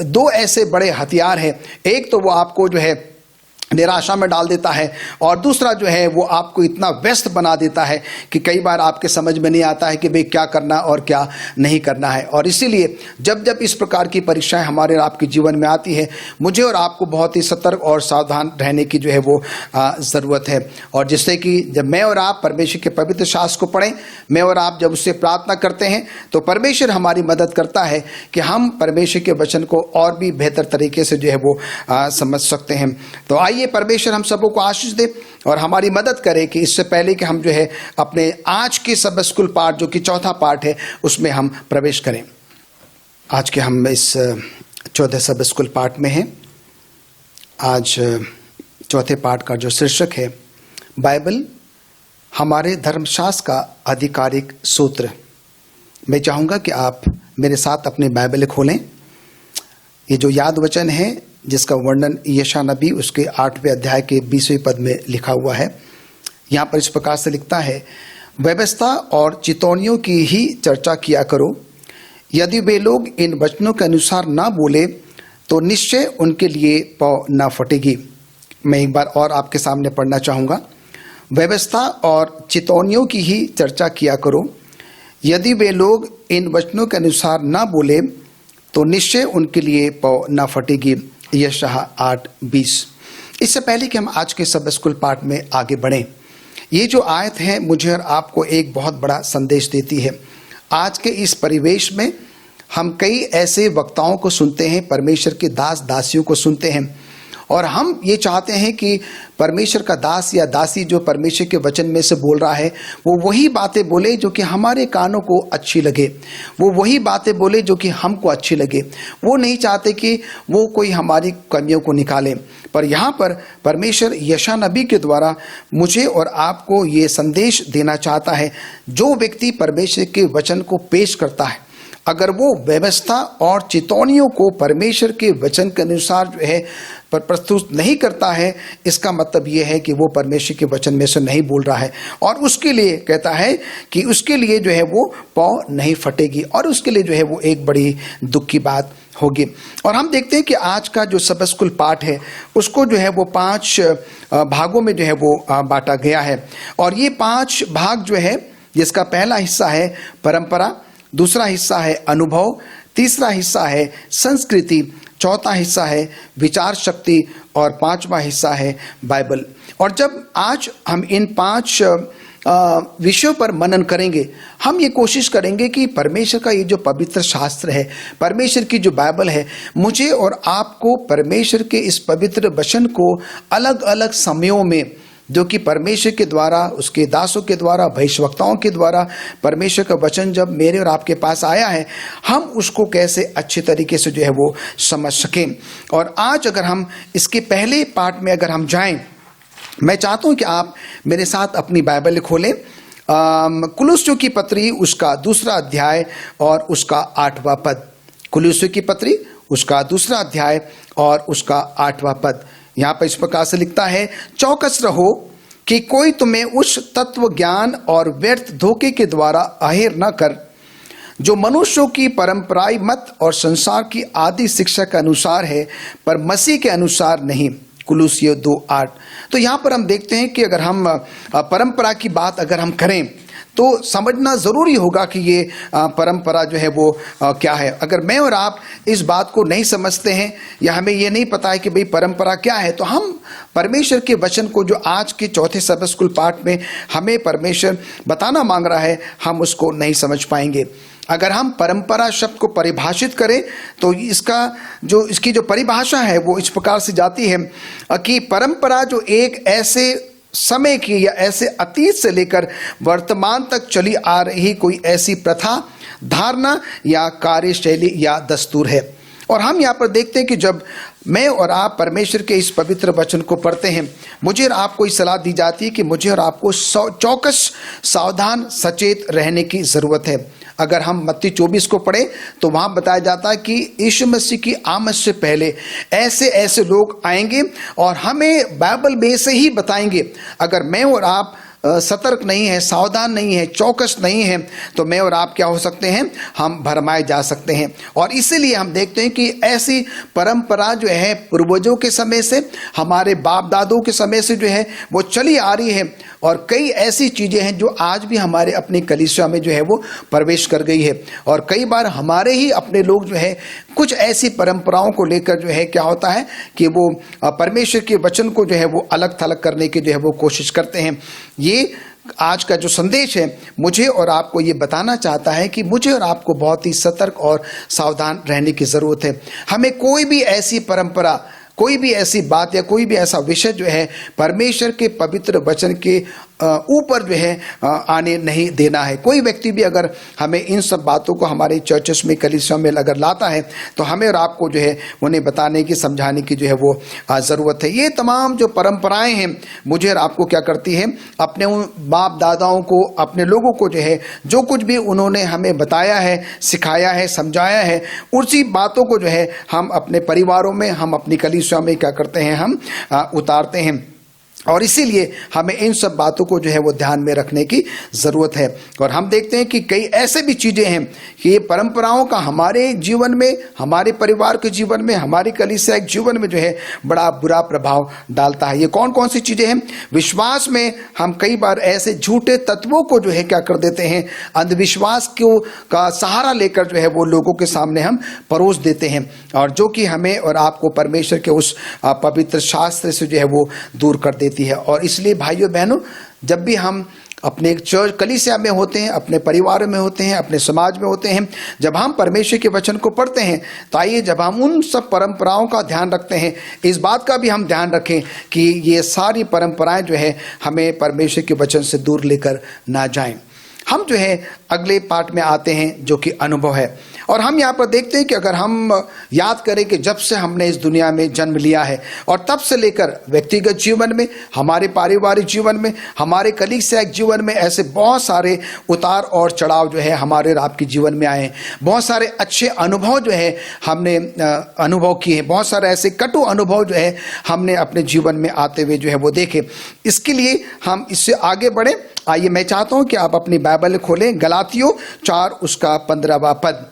2 ऐसे बड़े हथियार हैं। एक तो वो आपको जो है निराशा में डाल देता है और दूसरा जो है वो आपको इतना व्यस्त बना देता है कि कई बार आपके समझ में नहीं आता है कि भाई क्या करना और क्या नहीं करना है। और इसीलिए जब जब इस प्रकार की परीक्षाएं हमारे और आपके जीवन में आती है, मुझे और आपको बहुत ही सतर्क और सावधान रहने की जो है वो ज़रूरत है। और जिससे कि जब मैं और आप परमेश्वर के पवित्र शास्त्र को पढ़ें, मैं और आप जब उससे प्रार्थना करते हैं तो परमेश्वर हमारी मदद करता है कि हम परमेश्वर के वचन को और भी बेहतर तरीके से जो है वो समझ सकते हैं। तो आइए परमेश्वर हम सबों को आशीष दे और हमारी मदद करे कि इससे पहले कि हम जो है अपने आज के सब स्कूल पाठ जो कि चौथा पाठ है उसमें हम प्रवेश करें। आज के हम इस चौथे सब स्कूल पाठ में हैं। आज चौथे पाठ का जो शीर्षक है, बाइबल हमारे धर्मशास्त्र का आधिकारिक सूत्र। मैं चाहूँगा कि आप मेरे साथ अपनी बाइबल खोलें। ये जो याद वचन है जिसका वर्णन यशायाह नबी उसके 8वें अध्याय के 20वें पद में लिखा हुआ है। यहाँ पर इस प्रकार से लिखता है, व्यवस्था और चितौनियों की ही चर्चा किया करो, यदि वे लोग इन वचनों के अनुसार ना बोले तो निश्चय उनके लिए पाँव ना फटेगी। मैं एक बार और आपके सामने पढ़ना चाहूँगा, व्यवस्था और चितौनियों की ही चर्चा किया करो, यदि वे लोग इन वचनों के अनुसार ना बोले तो निश्चय उनके लिए पाँव ना फटेगी। यशायाह 8:20। इससे पहले कि हम आज के सब स्कूल पाठ में आगे बढ़ें, ये जो आयत है मुझे और आपको एक बहुत बड़ा संदेश देती है। आज के इस परिवेश में हम कई ऐसे वक्ताओं को सुनते हैं, परमेश्वर के दास दासियों को सुनते हैं, और हम ये चाहते हैं कि परमेश्वर का दास या दासी जो परमेश्वर के वचन में से बोल रहा है वो वही बातें बोले जो कि हमारे कानों को अच्छी लगे, वो वही बातें बोले जो कि हमको अच्छी लगे। वो नहीं चाहते कि वो कोई हमारी कमियों को निकाले। पर यहाँ पर परमेश्वर यशायाह नबी के द्वारा मुझे और आपको ये संदेश देना चाहता है, जो व्यक्ति परमेश्वर के वचन को पेश करता है, अगर वो व्यवस्था और चितौनियों को परमेश्वर के वचन के अनुसार जो है पर प्रस्तुत नहीं करता है, इसका मतलब ये है कि वो परमेश्वर के वचन में से नहीं बोल रहा है, और उसके लिए कहता है कि उसके लिए जो है वो पाँव नहीं फटेगी, और उसके लिए जो है वो एक बड़ी दुख की बात होगी। और हम देखते हैं कि आज का जो सब स्कूल पाठ है उसको जो है वो 5 भागों में जो है वो बांटा गया है। और ये 5 भाग जो है, जिसका पहला हिस्सा है परंपरा, दूसरा हिस्सा है अनुभव, तीसरा हिस्सा है संस्कृति, चौथा हिस्सा है विचार शक्ति और 5वां हिस्सा है बाइबल। और जब आज हम इन 5 विषयों पर मनन करेंगे, हम ये कोशिश करेंगे कि परमेश्वर का ये जो पवित्र शास्त्र है, परमेश्वर की जो बाइबल है, मुझे और आपको परमेश्वर के इस पवित्र वचन को अलग अलग समयों में, जो कि परमेश्वर के द्वारा, उसके दासों के द्वारा, भविष्यवक्ताओं के द्वारा परमेश्वर का वचन जब मेरे और आपके पास आया है, हम उसको कैसे अच्छे तरीके से जो है वो समझ सकें। और आज अगर हम इसके पहले पार्ट में अगर हम जाएं, मैं चाहता हूं कि आप मेरे साथ अपनी बाइबल खोलें, कुलुस्सियों की पत्री उसका 2 अध्याय और उसका 8वां पद। कुलुस्सियों की पत्री उसका 2 अध्याय और उसका 8वां पद। यहां पर इस प्रकार से लिखता है, चौकस रहो कि कोई तुम्हें उस तत्व ज्ञान और व्यर्थ धोखे के द्वारा अहेर न कर, जो मनुष्यों की परंपराई मत और संसार की आदि शिक्षा के अनुसार है, पर मसीह के अनुसार नहीं। कुलुस्सियों 2:8। तो यहाँ पर हम देखते हैं कि अगर हम परंपरा की बात अगर हम करें तो समझना ज़रूरी होगा कि ये परंपरा जो है वो क्या है। अगर मैं और आप इस बात को नहीं समझते हैं या हमें ये नहीं पता है कि भाई परंपरा क्या है, तो हम परमेश्वर के वचन को जो आज के चौथे सबक स्कूल पाठ में हमें परमेश्वर बताना मांग रहा है, हम उसको नहीं समझ पाएंगे। अगर हम परंपरा शब्द को परिभाषित करें तो इसकी जो परिभाषा है वो इस प्रकार से जाती है कि परंपरा जो एक ऐसे समय की या ऐसे अतीत से लेकर वर्तमान तक चली आ रही कोई ऐसी प्रथा, धारणा या कार्यशैली या दस्तूर है। और हम यहाँ पर देखते हैं कि जब मैं और आप परमेश्वर के इस पवित्र वचन को पढ़ते हैं, मुझे और आपको इस सलाह दी जाती है कि मुझे और आपको चौकस, सावधान, सचेत रहने की ज़रूरत है। अगर हम मत्ती 24 को पढ़ें तो वहाँ बताया जाता है कि यीशु मसीह की आमद से पहले ऐसे ऐसे लोग आएंगे और हमें बाइबल में से ही बताएंगे। अगर मैं और आप सतर्क नहीं है, सावधान नहीं है, चौकस नहीं है, तो मैं और आप क्या हो सकते हैं, हम भरमाए जा सकते हैं। और इसीलिए हम देखते हैं कि ऐसी परंपरा जो है पूर्वजों के समय से, हमारे बाप दादों के समय से जो है वो चली आ रही है। और कई ऐसी चीज़ें हैं जो आज भी हमारे अपनी कलीसिया में जो है वो प्रवेश कर गई है। और कई बार हमारे ही अपने लोग जो है कुछ ऐसी परंपराओं को लेकर जो है क्या होता है कि वो परमेश्वर के वचन को जो है वो अलग थलग करने की जो है वो कोशिश करते हैं। ये आज का जो संदेश है मुझे और आपको ये बताना चाहता है कि मुझे और आपको बहुत ही सतर्क और सावधान रहने की ज़रूरत है। हमें कोई भी ऐसी परंपरा, कोई भी ऐसी बात या कोई भी ऐसा विषय जो है परमेश्वर के पवित्र वचन के ऊपर जो है आने नहीं देना है। कोई व्यक्ति भी अगर हमें इन सब बातों को हमारे चर्चेस में, कलीसिया में अगर लाता है तो हमें और आपको जो है उन्हें बताने की, समझाने की जो है वो ज़रूरत है। ये तमाम जो परंपराएं हैं मुझे और आपको क्या करती है, अपने उन बाप दादाओं को, अपने लोगों को जो है जो कुछ भी उन्होंने हमें बताया है, सिखाया है, समझाया है, उसी बातों को जो है हम अपने परिवारों में, हम अपनी कलीसिया में क्या करते हैं, हम उतारते हैं। और इसीलिए हमें इन सब बातों को जो है वो ध्यान में रखने की ज़रूरत है। और हम देखते हैं कि कई ऐसे भी चीज़ें हैं कि ये परंपराओं का हमारे जीवन में, हमारे परिवार के जीवन में, हमारी कलीसिया के जीवन में जो है बड़ा बुरा प्रभाव डालता है। ये कौन कौन सी चीज़ें हैं? विश्वास में हम कई बार ऐसे झूठे तत्वों को जो है क्या कर देते हैं, अंधविश्वास का सहारा लेकर जो है वो लोगों के सामने हम परोस देते हैं, और जो कि हमें और आपको परमेश्वर के उस पवित्र शास्त्र से जो है वो दूर कर देती है। और इसलिए भाइयों बहनों, जब भी हम अपने चर्च कलीसिया में होते हैं, अपने परिवार में होते हैं, अपने समाज में होते हैं, जब हम परमेश्वर के वचन को पढ़ते हैं तो आइए जब हम उन सब परंपराओं का ध्यान रखते हैं, इस बात का भी हम ध्यान रखें कि ये सारी परंपराएं जो है हमें परमेश्वर के वचन से दूर लेकर ना जाएं। हम जो है अगले पार्ट में आते हैं जो कि अनुभव है। और हम यहाँ पर देखते हैं कि अगर हम याद करें कि जब से हमने इस दुनिया में जन्म लिया है और तब से लेकर व्यक्तिगत जीवन में, हमारे पारिवारिक जीवन में, हमारे कलीसिया जीवन में ऐसे बहुत सारे उतार और चढ़ाव जो है हमारे और आपके जीवन में आए हैं। बहुत सारे अच्छे अनुभव जो है हमने अनुभव किए हैं, बहुत सारे ऐसे कटु अनुभव जो है हमने अपने जीवन में आते हुए जो है वो देखे। इसके लिए हम इससे आगे बढ़े। आइए मैं चाहता हूं कि आप अपनी बाइबल खोलें, गलातियों 4 उसका 15वां पद।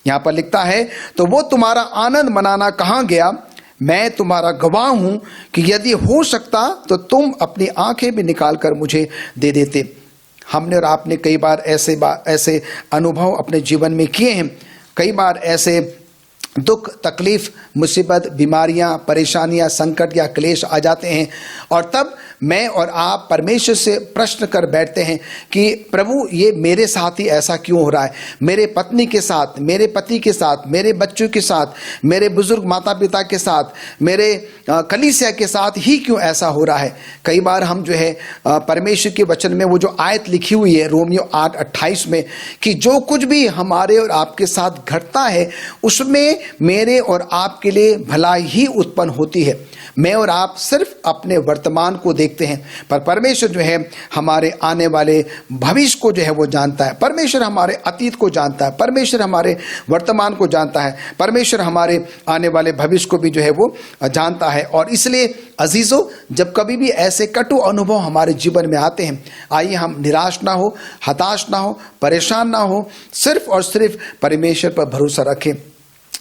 यहाँ पर लिखता है, तो वो तुम्हारा आनंद मनाना कहाँ गया, मैं तुम्हारा गवाह हूं कि यदि हो सकता तो तुम अपनी आंखें भी निकाल कर मुझे दे देते। हमने और आपने कई बार ऐसे अनुभव अपने जीवन में किए हैं। कई बार ऐसे दुख, तकलीफ, मुसीबत, बीमारियां, परेशानियां, संकट या क्लेश आ जाते हैं और तब मैं और आप परमेश्वर से प्रश्न कर बैठते हैं कि प्रभु ये मेरे साथ ही ऐसा क्यों हो रहा है, मेरे पत्नी के साथ, मेरे पति के साथ, मेरे बच्चों के साथ, मेरे बुजुर्ग माता पिता के साथ, मेरे कलीसिया के साथ ही क्यों ऐसा हो रहा है। कई बार हम जो है परमेश्वर के वचन में वो जो आयत लिखी हुई है रोमियो 8:28 में कि जो कुछ भी हमारे और आपके साथ घटता है उसमें मेरे और आपके लिए भलाई ही उत्पन्न होती है। मैं और आप सिर्फ अपने वर्तमान को देखते हैं, पर परमेश्वर जो है हमारे आने वाले भविष्य को जो है वो जानता है। परमेश्वर हमारे अतीत को जानता है, परमेश्वर हमारे वर्तमान को जानता है, परमेश्वर हमारे आने वाले भविष्य को भी जो है वो जानता है। और इसलिए अजीजों, जब कभी भी ऐसे कटु अनुभव हमारे जीवन में आते हैं, आइए हम निराश ना हो, हताश ना हो, परेशान ना हो, सिर्फ और सिर्फ परमेश्वर पर भरोसा रखें।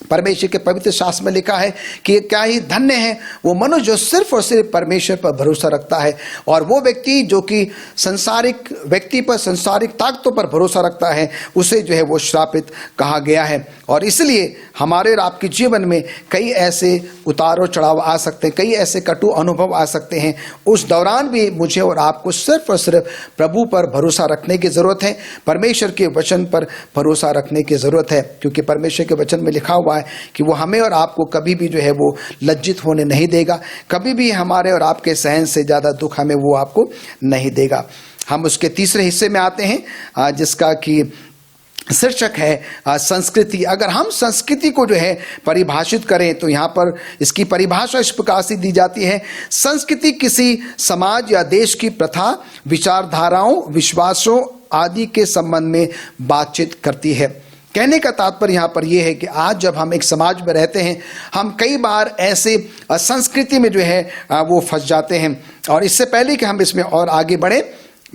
परमेश्वर के पवित्र शास्त्र में लिखा है कि क्या ही धन्य है वो मनुष्य जो सिर्फ और सिर्फ परमेश्वर पर भरोसा रखता है, और वो व्यक्ति जो कि सांसारिक व्यक्ति पर, सांसारिक ताकतों पर भरोसा रखता है, उसे जो है वो श्रापित कहा गया है। और इसलिए हमारे और आपके जीवन में कई ऐसे उतार और चढ़ाव आ सकते हैं, कई ऐसे कटु अनुभव आ सकते हैं। उस दौरान भी मुझे और आपको सिर्फ और सिर्फ प्रभु पर भरोसा रखने की जरूरत है, परमेश्वर के वचन पर भरोसा रखने की जरूरत है, क्योंकि परमेश्वर के वचन में लिखा हुआ है कि वो हमें और आपको कभी भी जो है वो लज्जित होने नहीं देगा, कभी भी हमारे और आपके सहन से ज्यादा दुख हमें वो आपको नहीं देगा। हम उसके तीसरे हिस्से में आते हैं जिसका कि शीर्षक है संस्कृति। अगर हम संस्कृति को जो है परिभाषित करें तो यहाँ पर इसकी परिभाषा इस प्रकार से दी जाती है, संस्कृति किसी समाज या देश की प्रथा, विचारधाराओं, विश्वासों आदि के संबंध में बातचीत करती है। कहने का तात्पर्य यहाँ पर यह है कि आज जब हम एक समाज में रहते हैं, हम कई बार ऐसे संस्कृति में जो है वो फंस जाते हैं। और इससे पहले कि हम इसमें और आगे बढ़े,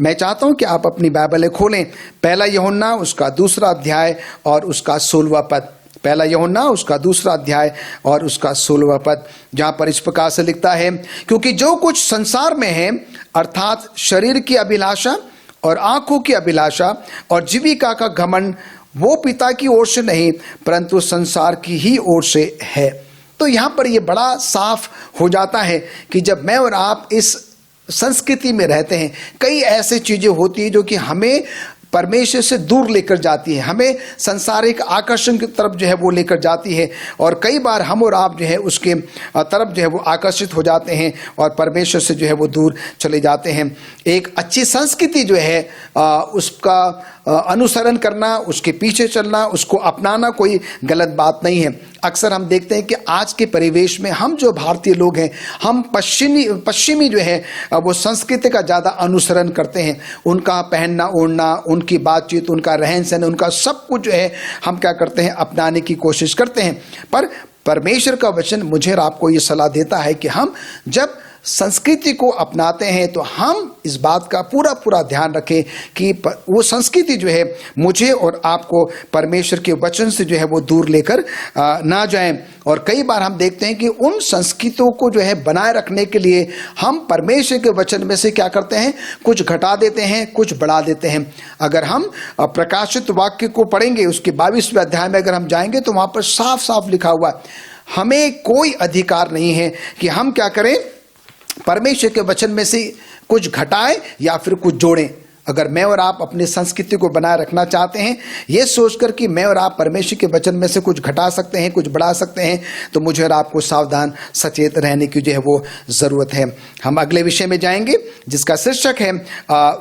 मैं चाहता हूं कि आप अपनी बाइबलें खोलें, पहला यूहन्ना उसका 2 अध्याय और उसका 16वां पद। पहला यूहन्ना उसका 2 अध्याय और उसका 16वां पद, जहां पर इस प्रकार से लिखता है, क्योंकि जो कुछ संसार में है अर्थात शरीर की अभिलाषा और आंखों की अभिलाषा और जीविका का घमंड, वो पिता की ओर से नहीं परंतु संसार की ही ओर से है। तो यहां पर यह बड़ा साफ हो जाता है कि जब मैं और आप इस संस्कृति में रहते हैं, कई ऐसी चीजें होती है जो कि हमें परमेश्वर से दूर लेकर जाती है, हमें संसारिक आकर्षण की तरफ जो है वो लेकर जाती है, और कई बार हम और आप जो है उसके तरफ जो है वो आकर्षित हो जाते हैं और परमेश्वर से जो है वो दूर चले जाते हैं। एक अच्छी संस्कृति जो है उसका अनुसरण करना, उसके पीछे चलना, उसको अपनाना कोई गलत बात नहीं है। अक्सर हम देखते हैं कि आज के परिवेश में हम जो भारतीय लोग हैं, हम पश्चिमी जो है वो संस्कृति का ज़्यादा अनुसरण करते हैं। उनका पहनना ओढ़ना, उनकी बातचीत, उनका रहन सहन, उनका सब कुछ जो है हम क्या करते हैं, अपनाने की कोशिश करते हैं। पर परमेश्वर का वचन मुझे और आपको ये सलाह देता है कि हम जब संस्कृति को अपनाते हैं तो हम इस बात का पूरा ध्यान रखें कि वो संस्कृति जो है मुझे और आपको परमेश्वर के वचन से जो है वो दूर लेकर ना जाएं। और कई बार हम देखते हैं कि उन संस्कृतियों को जो है बनाए रखने के लिए हम परमेश्वर के वचन में से क्या करते हैं, कुछ घटा देते हैं, कुछ बढ़ा देते हैं। अगर हम प्रकाशित वाक्य को पढ़ेंगे, उसके 22वें अध्याय में अगर हम जाएंगे तो वहां पर साफ साफ लिखा हुआ है, हमें कोई अधिकार नहीं है कि हम क्या करें, परमेश्वर के वचन में से कुछ घटाएं या फिर कुछ जोड़ें। अगर मैं और आप अपनी संस्कृति को बनाए रखना चाहते हैं, ये सोचकर कि मैं और आप परमेश्वर के वचन में से कुछ घटा सकते हैं, कुछ बढ़ा सकते हैं, तो मुझे और आपको सावधान सचेत रहने की जो है वो जरूरत है। हम अगले विषय में जाएंगे जिसका शीर्षक है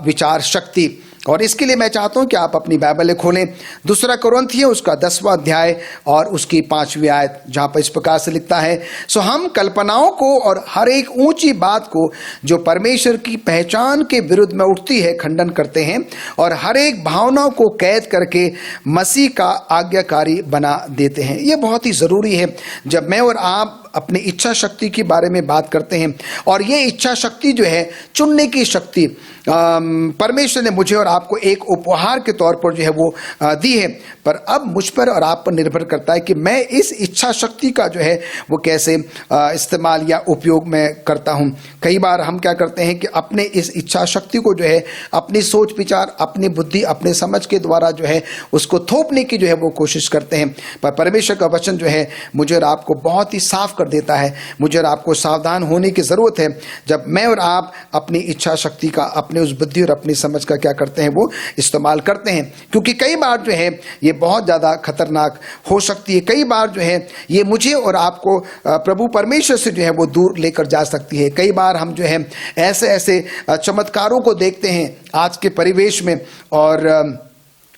विचार शक्ति। और इसके लिए मैं चाहता हूं कि आप अपनी बाइबलें खोलें, 2 कुरिन्थियों उसका 10वां अध्याय और उसकी 5वीं आयत, जहां पर इस प्रकार से लिखता है, सो हम कल्पनाओं को और हर एक ऊंची बात को जो परमेश्वर की पहचान के विरुद्ध में उठती है खंडन करते हैं, और हर एक भावना को कैद करके मसीह का आज्ञाकारी बना देते हैं। यह बहुत ही जरूरी है। जब मैं और आप अपनी इच्छा शक्ति के बारे में बात करते हैं। और ये इच्छा शक्ति जो है, चुनने की शक्ति, परमेश्वर ने मुझे और आपको एक उपहार के तौर पर जो है वो दी है। पर अब मुझ पर और आप पर निर्भर करता है कि मैं इस इच्छा शक्ति का जो है वो कैसे इस्तेमाल या उपयोग मैं करता हूं। कई बार हम क्या करते हैं कि अपने इस इच्छा शक्ति को जो है अपनी सोच विचार, अपनी बुद्धि, अपने समझ के द्वारा जो है उसको थोपने की जो है वो कोशिश करते हैं। पर परमेश्वर का वचन जो है मुझे और आपको बहुत ही साफ कर देता है। मुझे और आपको सावधान होने की जरूरत है जब मैं और आप अपनी इच्छा शक्ति का, अपने उस बुद्धि और अपनी समझ का क्या करते हैं वो इस्तेमाल करते हैं। क्योंकि कई बार जो है ये बहुत ज्यादा खतरनाक हो सकती है। कई बार जो है ये मुझे और आपको प्रभु परमेश्वर से जो है वो दूर लेकर जा सकती है। कई बार हम जो है ऐसे ऐसे चमत्कारों को देखते हैं आज के परिवेश में, और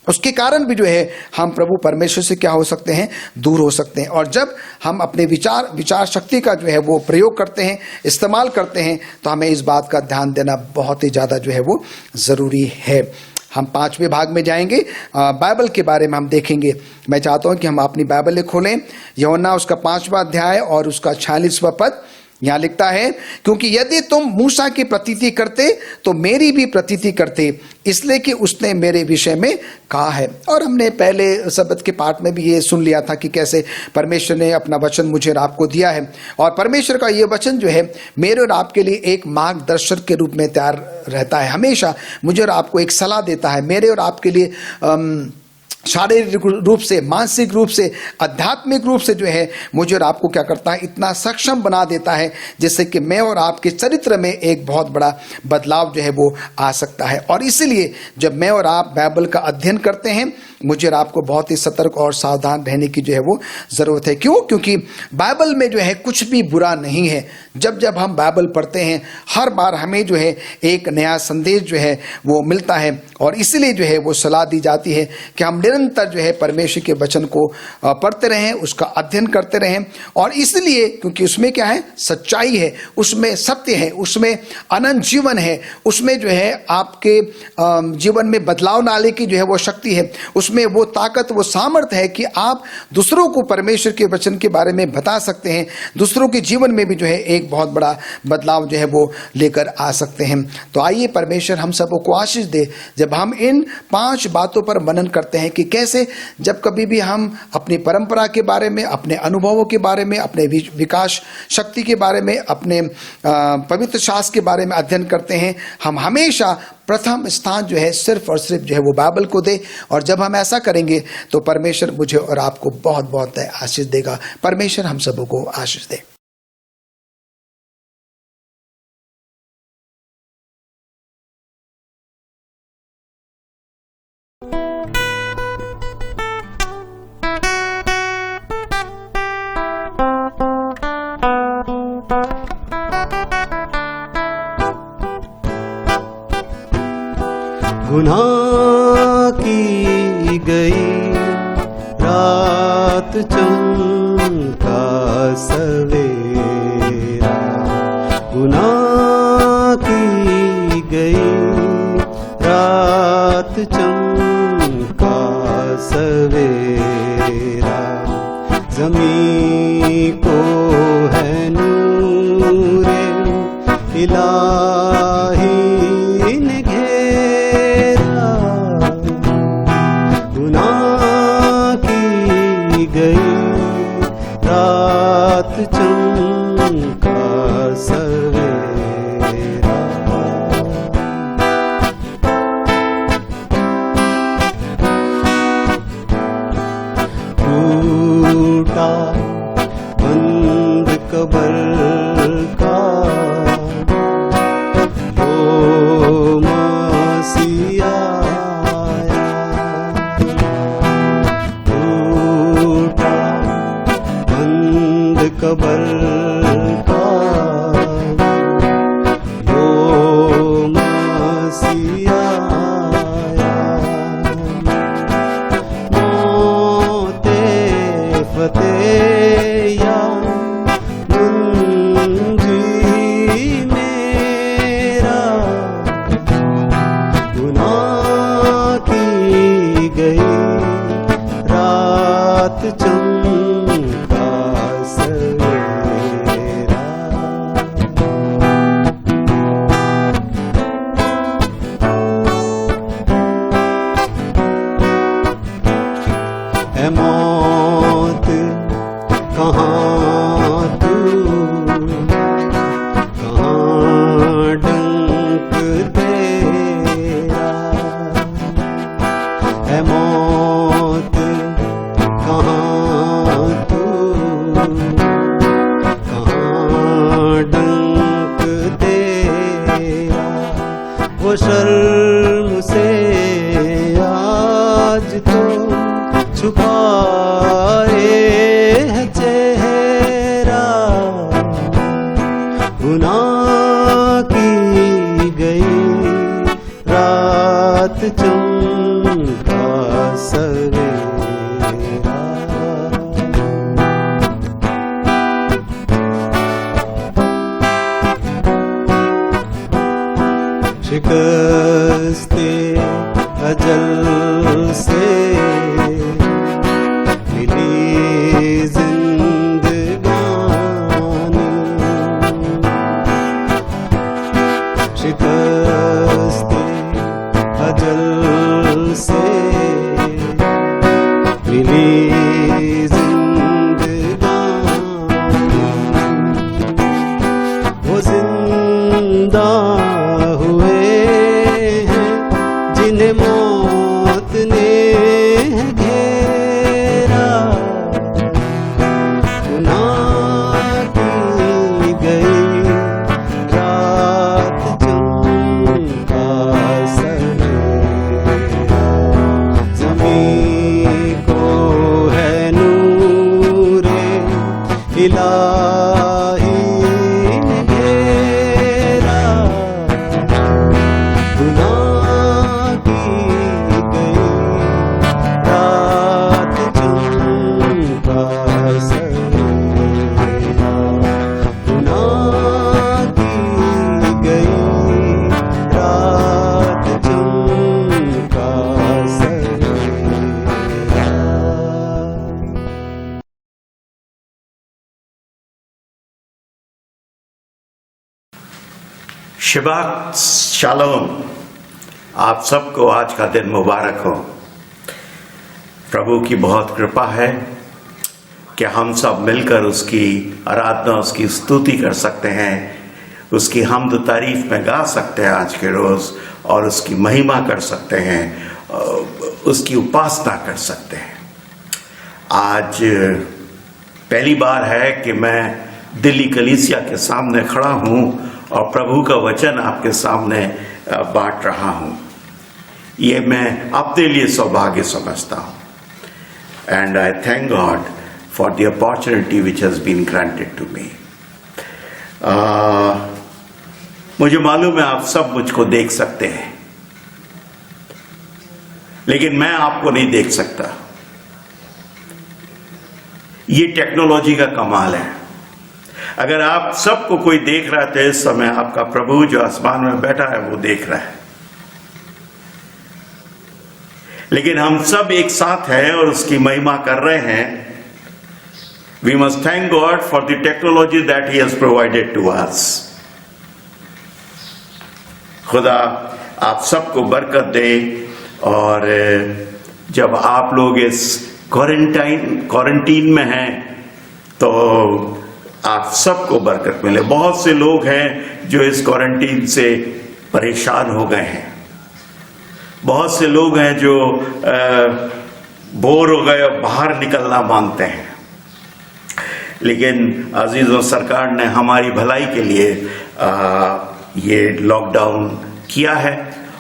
उसके कारण भी जो है हम प्रभु परमेश्वर से क्या हो सकते हैं, दूर हो सकते हैं। और जब हम अपने विचार शक्ति का जो है वो प्रयोग करते हैं, इस्तेमाल करते हैं, तो हमें इस बात का ध्यान देना बहुत ही ज़्यादा जो है वो ज़रूरी है। हम 5वें भाग में जाएंगे, बाइबल के बारे में हम देखेंगे। मैं चाहता हूं कि हम अपनी बाइबल खोलें, यूहन्ना उसका 5वां अध्याय और उसका 46वां पद। यहां लिखता है, क्योंकि यदि तुम मूसा की प्रतीति करते तो मेरी भी प्रतीति करते, इसलिए कि उसने मेरे विषय में कहा है। और हमने पहले शब्द के पाठ में भी ये सुन लिया था कि कैसे परमेश्वर ने अपना वचन मुझे और आपको दिया है, और परमेश्वर का ये वचन जो है मेरे और आपके लिए एक मार्गदर्शक के रूप में तैयार रहता है। हमेशा मुझे और आपको एक सलाह देता है, मेरे और आपके लिए शारीरिक रूप से, मानसिक रूप से, आध्यात्मिक रूप से जो है मुझे और आपको क्या करता है, इतना सक्षम बना देता है जिससे कि मैं और आपके चरित्र में एक बहुत बड़ा बदलाव जो है वो आ सकता है। और इसीलिए जब मैं और आप बाइबल का अध्ययन करते हैं, मुझे और आपको बहुत ही सतर्क और सावधान रहने की जो है वो जरूरत है। क्यों? क्योंकि बाइबल में जो है कुछ भी बुरा नहीं है। जब जब हम बाइबल पढ़ते हैं, हर बार हमें जो है एक नया संदेश जो है वो मिलता है, और इसलिए जो है वो सलाह दी जाती है कि हम निरंतर जो है परमेश्वर के वचन को पढ़ते रहें, उसका अध्ययन करते रहें। और इसलिए क्योंकि उसमें क्या है, सच्चाई है, उसमें सत्य है, उसमें अनंत जीवन है, उसमें जो है आपके जीवन में बदलाव लाने की जो है वो शक्ति है, उसमें वो ताकत, वो सामर्थ्य है कि आप दूसरों को परमेश्वर के वचन के बारे में बता सकते हैं, दूसरों के जीवन में भी जो है एक बहुत बड़ा बदलाव जो है वो लेकर आ सकते हैं। तो आइए परमेश्वर हम सबको आशीष दे जब हम इन 5 बातों पर मनन करते हैं कि कैसे जब कभी भी हम अपनी परंपरा के बारे में, अपने अनुभवों के बारे में, अपने विकास शक्ति के बारे में, अपने पवित्र शास्त्र के बारे में अध्ययन करते हैं, हम हमेशा प्रथम स्थान जो है सिर्फ और सिर्फ जो है वो बाइबल को दे। और जब हम ऐसा करेंगे तो परमेश्वर मुझे और आपको बहुत बहुत आशीष देगा। परमेश्वर हम सबको आशीष दे। गुनाह की गई रात, चमका सवेरा। गुनाह की गई रात, चमका सवेरा। ज़मीं को है नूरे इलाही ने घेरा। गुनाह की गई रात, चमका सवेरा। टूटा बंद कब्र का गुनाह की गई रात चमका सवेरा शिकस्ते अजल से मिली जिंदगानी शिकस्ते अजल से मिली जिंदगानी वो जिंदा हुए हैं जिन्हें मौत ने घेरा गुनाह की गई रात चमका सवेरा ज़मीं को है नूरे इलाही ने घेरा गुनाह की गई रात चमका सवेरा गुनाह की गई रात चमका सवेरा शबात शालोम। आप सबको आज का दिन मुबारक हो। प्रभु की बहुत कृपा है कि हम सब मिलकर उसकी आराधना, उसकी स्तुति कर सकते हैं, उसकी हम्द तारीफ में गा सकते हैं आज के रोज, और उसकी महिमा कर सकते हैं, उसकी उपासना कर सकते हैं। आज पहली बार है कि मैं दिल्ली कलीसिया के सामने खड़ा हूं और प्रभु का वचन आपके सामने बांट रहा हूं। ये मैं अपने लिए सौभाग्य समझता हूं। And I thank God for the opportunity which has been granted to me. मुझे मालूम है आप सब मुझको देख सकते हैं, लेकिन मैं आपको नहीं देख सकता। ये टेक्नोलॉजी का कमाल है। अगर आप सबको कोई देख रहा है तो इस समय आपका प्रभु जो आसमान में बैठा है वो देख रहा है। लेकिन हम सब एक साथ हैं और उसकी महिमा कर रहे हैं। We must thank God for the technology that he has provided to us. खुदा आप सबको बरकत दे। और जब आप लोग इस क्वारंटीन में हैं तो आप सबको बरकत मिले। बहुत से लोग हैं जो इस क्वारंटीन से परेशान हो गए हैं। बहुत से लोग हैं जो बोर हो गए और बाहर निकलना मांगते हैं। लेकिन अजीजों, सरकार ने हमारी भलाई के लिए ये लॉकडाउन किया है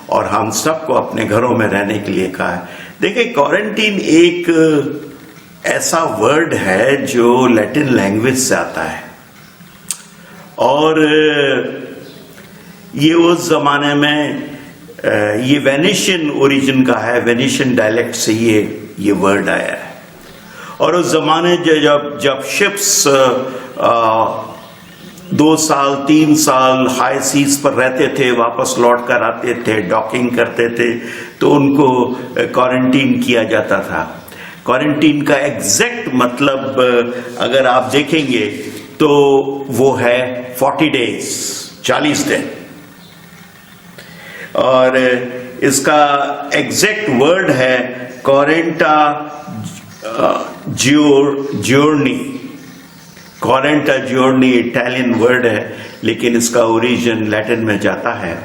और हम सबको अपने घरों में रहने के लिए कहा है। देखिए, क्वारंटीन एक ऐसा वर्ड है जो लैटिन लैंग्वेज से आता है और ये उस जमाने में ये वेनिशियन ओरिजिन का है। वेनिशियन डायलेक्ट से ये वर्ड आया है। और उस जमाने जब शिप्स 2 साल 3 साल हाई सीज पर रहते थे, वापस लौट कर आते थे, डॉकिंग करते थे, तो उनको क्वारंटीन किया जाता था। क्वारंटीन का एग्जैक्ट मतलब अगर आप देखेंगे तो वो है 40 डेज, 40 दिन। और इसका एग्जैक्ट वर्ड है क्वारेंटा जियोर्नी। क्वारेंटा जियोर्नी इटालियन वर्ड है, लेकिन इसका ओरिजिन लैटिन में जाता है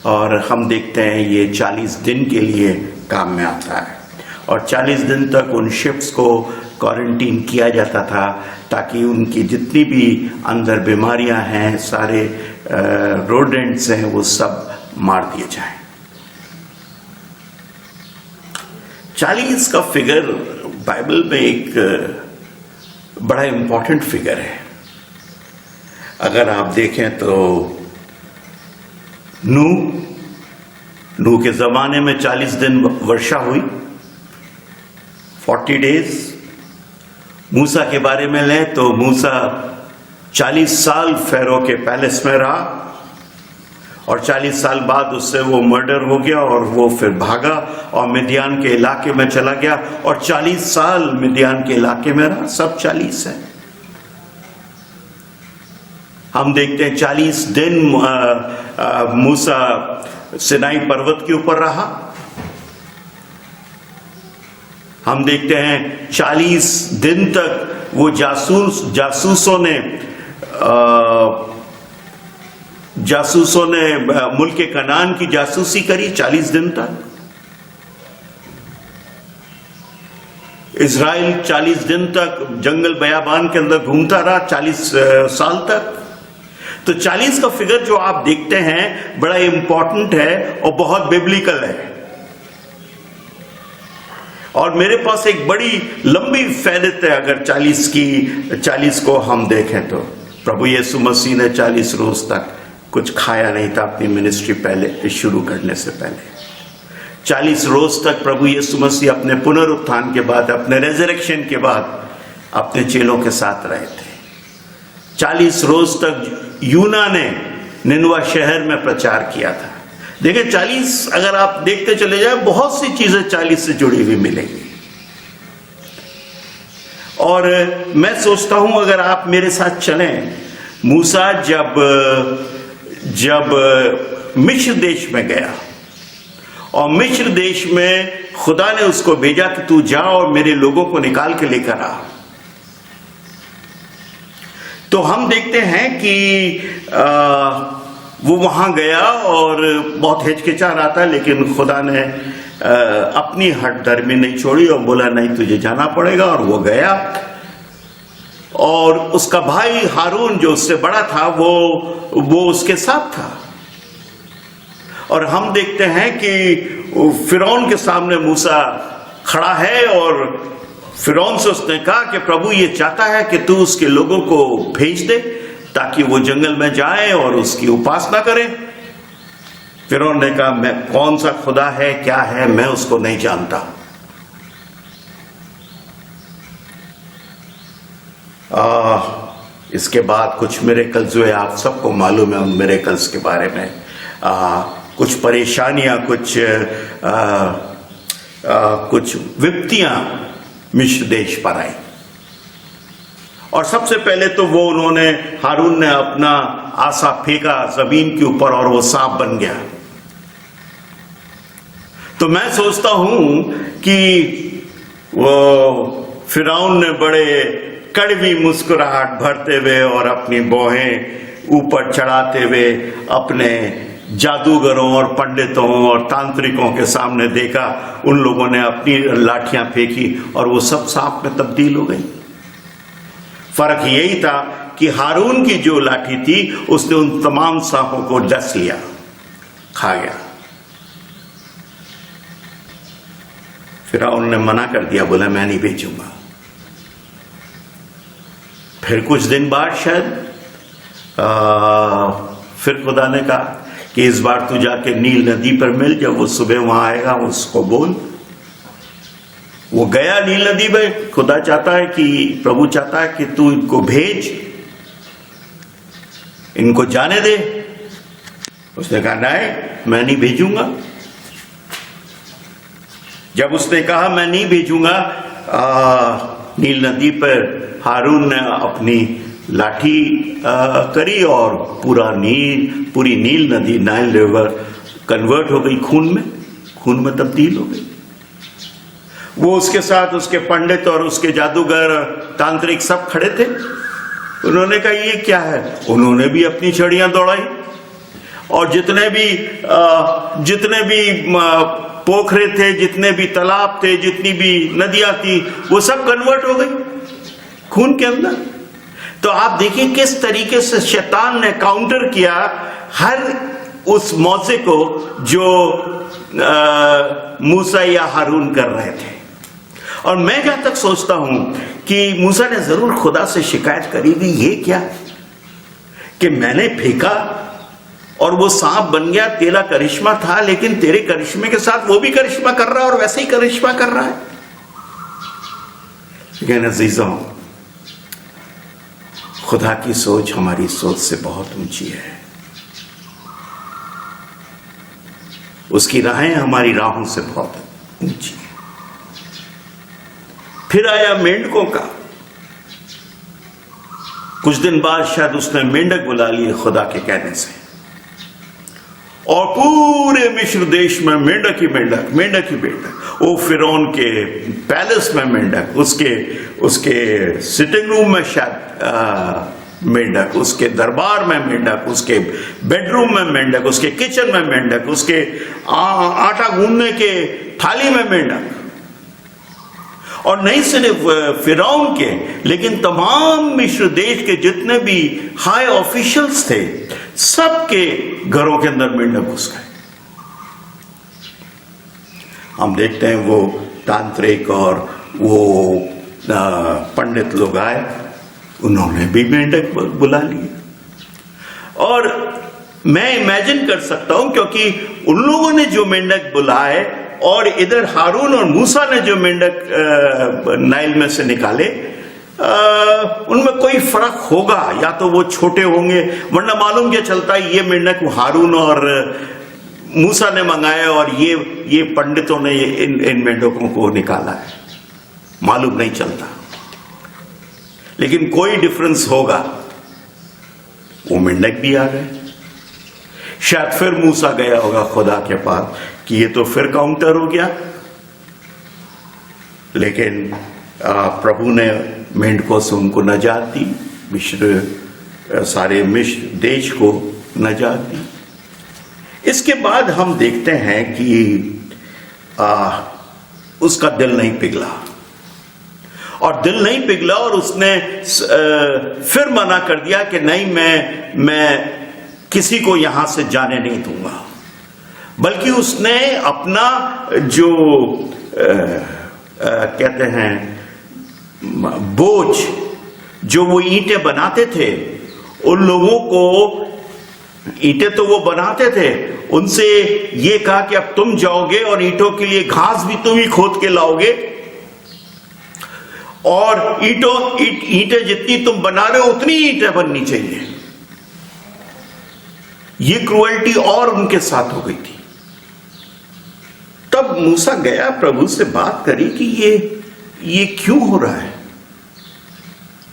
और हम देखते हैं ये 40 दिन के लिए काम में आता है। और 40 दिन तक उन शिप्स को क्वारंटीन किया जाता था ताकि उनकी जितनी भी अंदर बीमारियां हैं, सारे रोडेंट्स हैं, वो सब मार दिए जाएं। 40 का फिगर बाइबल में एक बड़ा इंपॉर्टेंट फिगर है। अगर आप देखें तो नूह के जमाने में 40 दिन वर्षा हुई, 40 डेज। मूसा के बारे में लें तो मूसा 40 साल फेरो के पैलेस में रहा और 40 साल बाद उससे वो मर्डर हो गया और वो फिर भागा और मिदियान के इलाके में चला गया और 40 साल मिदियान के इलाके में रहा। सब 40 है। हम देखते हैं 40 दिन मूसा सिनाई पर्वत के ऊपर रहा। हम देखते हैं 40 दिन तक वो जासूसों ने मुल्क कनान की जासूसी करी 40 दिन तक। इज़राइल 40 दिन तक जंगल बयाबान के अंदर घूमता रहा, 40 साल तक। तो 40 का फिगर जो आप देखते हैं बड़ा इंपॉर्टेंट है और बहुत बिब्लिकल है। और मेरे पास एक बड़ी लंबी फहरिस्त है। अगर 40 को हम देखें तो प्रभु यीशु मसीह ने 40 रोज तक कुछ खाया नहीं था अपनी मिनिस्ट्री पहले शुरू करने से पहले। 40 रोज तक प्रभु यीशु मसीह अपने पुनरुत्थान के बाद, अपने रेजरेक्शन के बाद अपने चेलों के साथ रहे थे। 40 रोज तक यूना ने निनवा शहर में प्रचार किया था। देखिए 40 अगर आप देखते चले जाए बहुत सी चीजें 40 से जुड़ी हुई मिलेंगी। और मैं सोचता हूं अगर आप मेरे साथ चलें, मूसा जब मिस्र देश में गया और मिस्र देश में खुदा ने उसको भेजा कि तू जा और मेरे लोगों को निकाल के लेकर आ, तो हम देखते हैं कि वो वहां गया और बहुत हिचकिचा रहा था, लेकिन खुदा ने अपनी हठधर्मी नहीं छोड़ी और बोला नहीं तुझे जाना पड़ेगा, और वो गया। और उसका भाई हारून जो उससे बड़ा था वो उसके साथ था। और हम देखते हैं कि फिरौन के सामने मूसा खड़ा है और फिरौन से उसने कहा कि प्रभु ये चाहता है कि तू उसके लोगों को भेज दे ताकि वो जंगल में जाए और उसकी उपासना करें। फिरौन ने कहा मैं कौन सा खुदा है, क्या है, मैं उसको नहीं जानता। इसके बाद कुछ मिरेकल्स हुए, आप सबको मालूम है उन मिरेकल्स के बारे में। कुछ परेशानियां, कुछ विपत्तियां मिस्र देश पर आई। और सबसे पहले तो उन्होंने हारून ने अपना आसा फेंका जमीन के ऊपर और वो सांप बन गया। तो मैं सोचता हूं कि वो फिरौन ने बड़े कड़वी मुस्कुराहट भरते हुए और अपनी भौहें ऊपर चढ़ाते हुए अपने जादूगरों और पंडितों और तांत्रिकों के सामने देखा। उन लोगों ने अपनी लाठियां फेंकी और वो सब सांप में तब्दील हो गई। फर्क यही था कि हारून की जो लाठी थी उसने उन तमाम सांपों को डस लिया, खा गया। फिरौन ने मना कर दिया, बोला मैं नहीं बेचूंगा। फिर कुछ दिन बाद शायद फिर खुदा ने कहा कि इस बार तू जाके नील नदी पर मिल, जब वो सुबह वहां आएगा उसको बोल। वो गया नील नदी में। खुदा चाहता है कि प्रभु चाहता है कि तू इनको भेज, इनको जाने दे। उसने कहा नहीं मैं नहीं भेजूंगा। जब उसने कहा मैं नहीं भेजूंगा, नील नदी पर हारून ने अपनी लाठी करी और पूरी नील नदी, नाइल रिवर कन्वर्ट हो गई खून में तब्दील हो गई। वो उसके साथ उसके पंडित और उसके जादूगर तांत्रिक सब खड़े थे। उन्होंने कहा ये क्या है। उन्होंने भी अपनी छड़ियां दौड़ाई और जितने भी पोखरे थे, जितने भी तालाब थे, जितनी भी नदियां थी, वो सब कन्वर्ट हो गई खून के अंदर। तो आप देखिए किस तरीके से शैतान ने काउंटर किया हर उस मौजे को जो मूसा या हारून कर रहे थे। और मैं जहां तक सोचता हूं कि मूसा ने जरूर खुदा से शिकायत करी थी, ये क्या कि मैंने फेंका और वो सांप बन गया, तेरा करिश्मा था, लेकिन तेरे करिश्मे के साथ वो भी करिश्मा कर रहा है और वैसे ही करिश्मा कर रहा है। लेकिन अजीजों, खुदा की सोच हमारी सोच से बहुत ऊंची है। उसकी राहें हमारी राहों से बहुत ऊंची है। फिर आया मेंढकों का। कुछ दिन बाद शायद उसने मेंढक बुला लिए खुदा के कहने से, और पूरे मिस्र देश में मेंढक ही मेंढक, मेंढक ही मेंढक। वो फिरौन के पैलेस में मेंढक, उसके सिटिंग रूम में शायद मेंढक, उसके दरबार में मेंढक, उसके बेडरूम में मेंढक, उसके किचन में मेंढक, उसके आटा गूंदने के थाली में मेंढक। और नहीं सिर्फ फिरौन के, लेकिन तमाम मिस्र देश के जितने भी हाई ऑफिशियल्स थे, सबके घरों के अंदर मेंढक घुस गए। हम देखते हैं वो तांत्रिक और वो पंडित लोग आए, उन्होंने भी मेंढक बुला लिए। और मैं इमेजिन कर सकता हूं, क्योंकि उन लोगों ने जो मेंढक बुलाए और इधर हारून और मूसा ने जो मेंढक नाइल में से निकाले, उनमें कोई फर्क होगा, या तो वो छोटे होंगे, वरना मालूम क्या चलता है ये मेंढक हारून और मूसा ने मंगाया और ये पंडितों ने इन मेंढकों को निकाला है, मालूम नहीं चलता। लेकिन कोई डिफरेंस होगा, वो मेंढक भी आ गए। शायद फिर मूसा गया होगा खुदा के पास कि ये तो फिर काउंटर हो गया, लेकिन प्रभु ने मेंढकों से उनको नजात दी, सारे मिस्र देश को नजात दी। इसके बाद हम देखते हैं कि उसका दिल नहीं पिघला, और दिल नहीं पिघला और उसने फिर मना कर दिया कि नहीं, मैं किसी को यहां से जाने नहीं दूंगा। बल्कि उसने अपना जो कहते हैं बोझ, जो वो ईंटें बनाते थे, उन लोगों को, ईंटें तो वो बनाते थे, उनसे ये कहा कि अब तुम जाओगे और ईंटों के लिए घास भी तुम ही खोद के लाओगे, और ईंटें जितनी तुम बना रहे हो उतनी ईंटें बननी चाहिए। ये क्रूएल्टी और उनके साथ हो गई थी। तब मूसा गया, प्रभु से बात करी कि ये क्यों हो रहा है।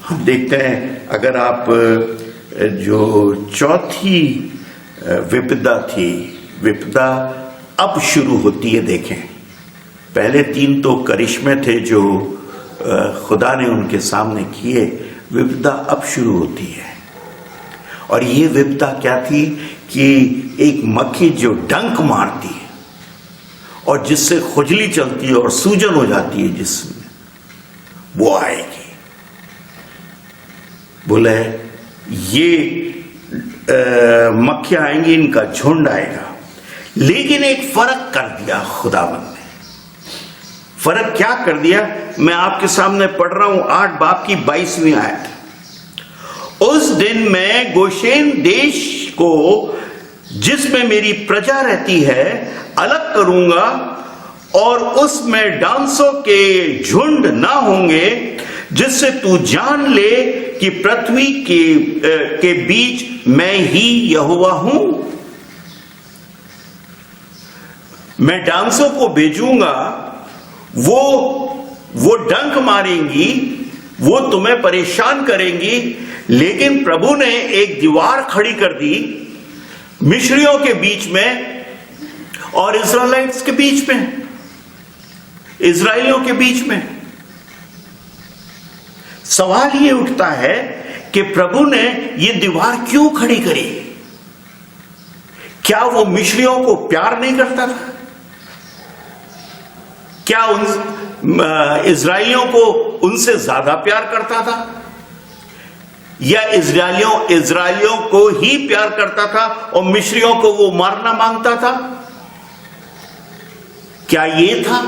हम देखते हैं, अगर आप जो चौथी विपदा थी, विपदा अब शुरू होती है। देखें, पहले 3 तो करिश्मे थे जो खुदा ने उनके सामने किए, विपदा अब शुरू होती है। और ये विपदा क्या थी कि एक मक्खी जो डंक मारती है और जिससे खुजली चलती है और सूजन हो जाती है जिसमें, वो आएगी। बोले ये मक्खियां आएंगी, इनका झुंड आएगा। लेकिन एक फर्क कर दिया खुदावंद ने। फर्क क्या कर दिया, मैं आपके सामने पढ़ रहा हूं 8 बाब की 22वीं आयत। उस दिन मैं गोशेन देश को, जिसमें मेरी प्रजा रहती है, अलग करूंगा और उसमें डांसों के झुंड ना होंगे, जिससे तू जान ले कि पृथ्वी के बीच मैं ही यहोवा हूं। मैं डांसों को भेजूंगा, वो डंक मारेंगी, वो तुम्हें परेशान करेंगी। लेकिन प्रभु ने एक दीवार खड़ी कर दी मिस्रियों के बीच में और इज़राइलिट्स के बीच में, इज़राइलियों के बीच में। सवाल ये उठता है कि प्रभु ने ये दीवार क्यों खड़ी करी? क्या वो मिस्रियों को प्यार नहीं करता था? क्या उन इज़राइलियों को उनसे ज्यादा प्यार करता था, या इज़राइलियों को ही प्यार करता था और मिस्रियों को वो मारना मांगता था? क्या ये था?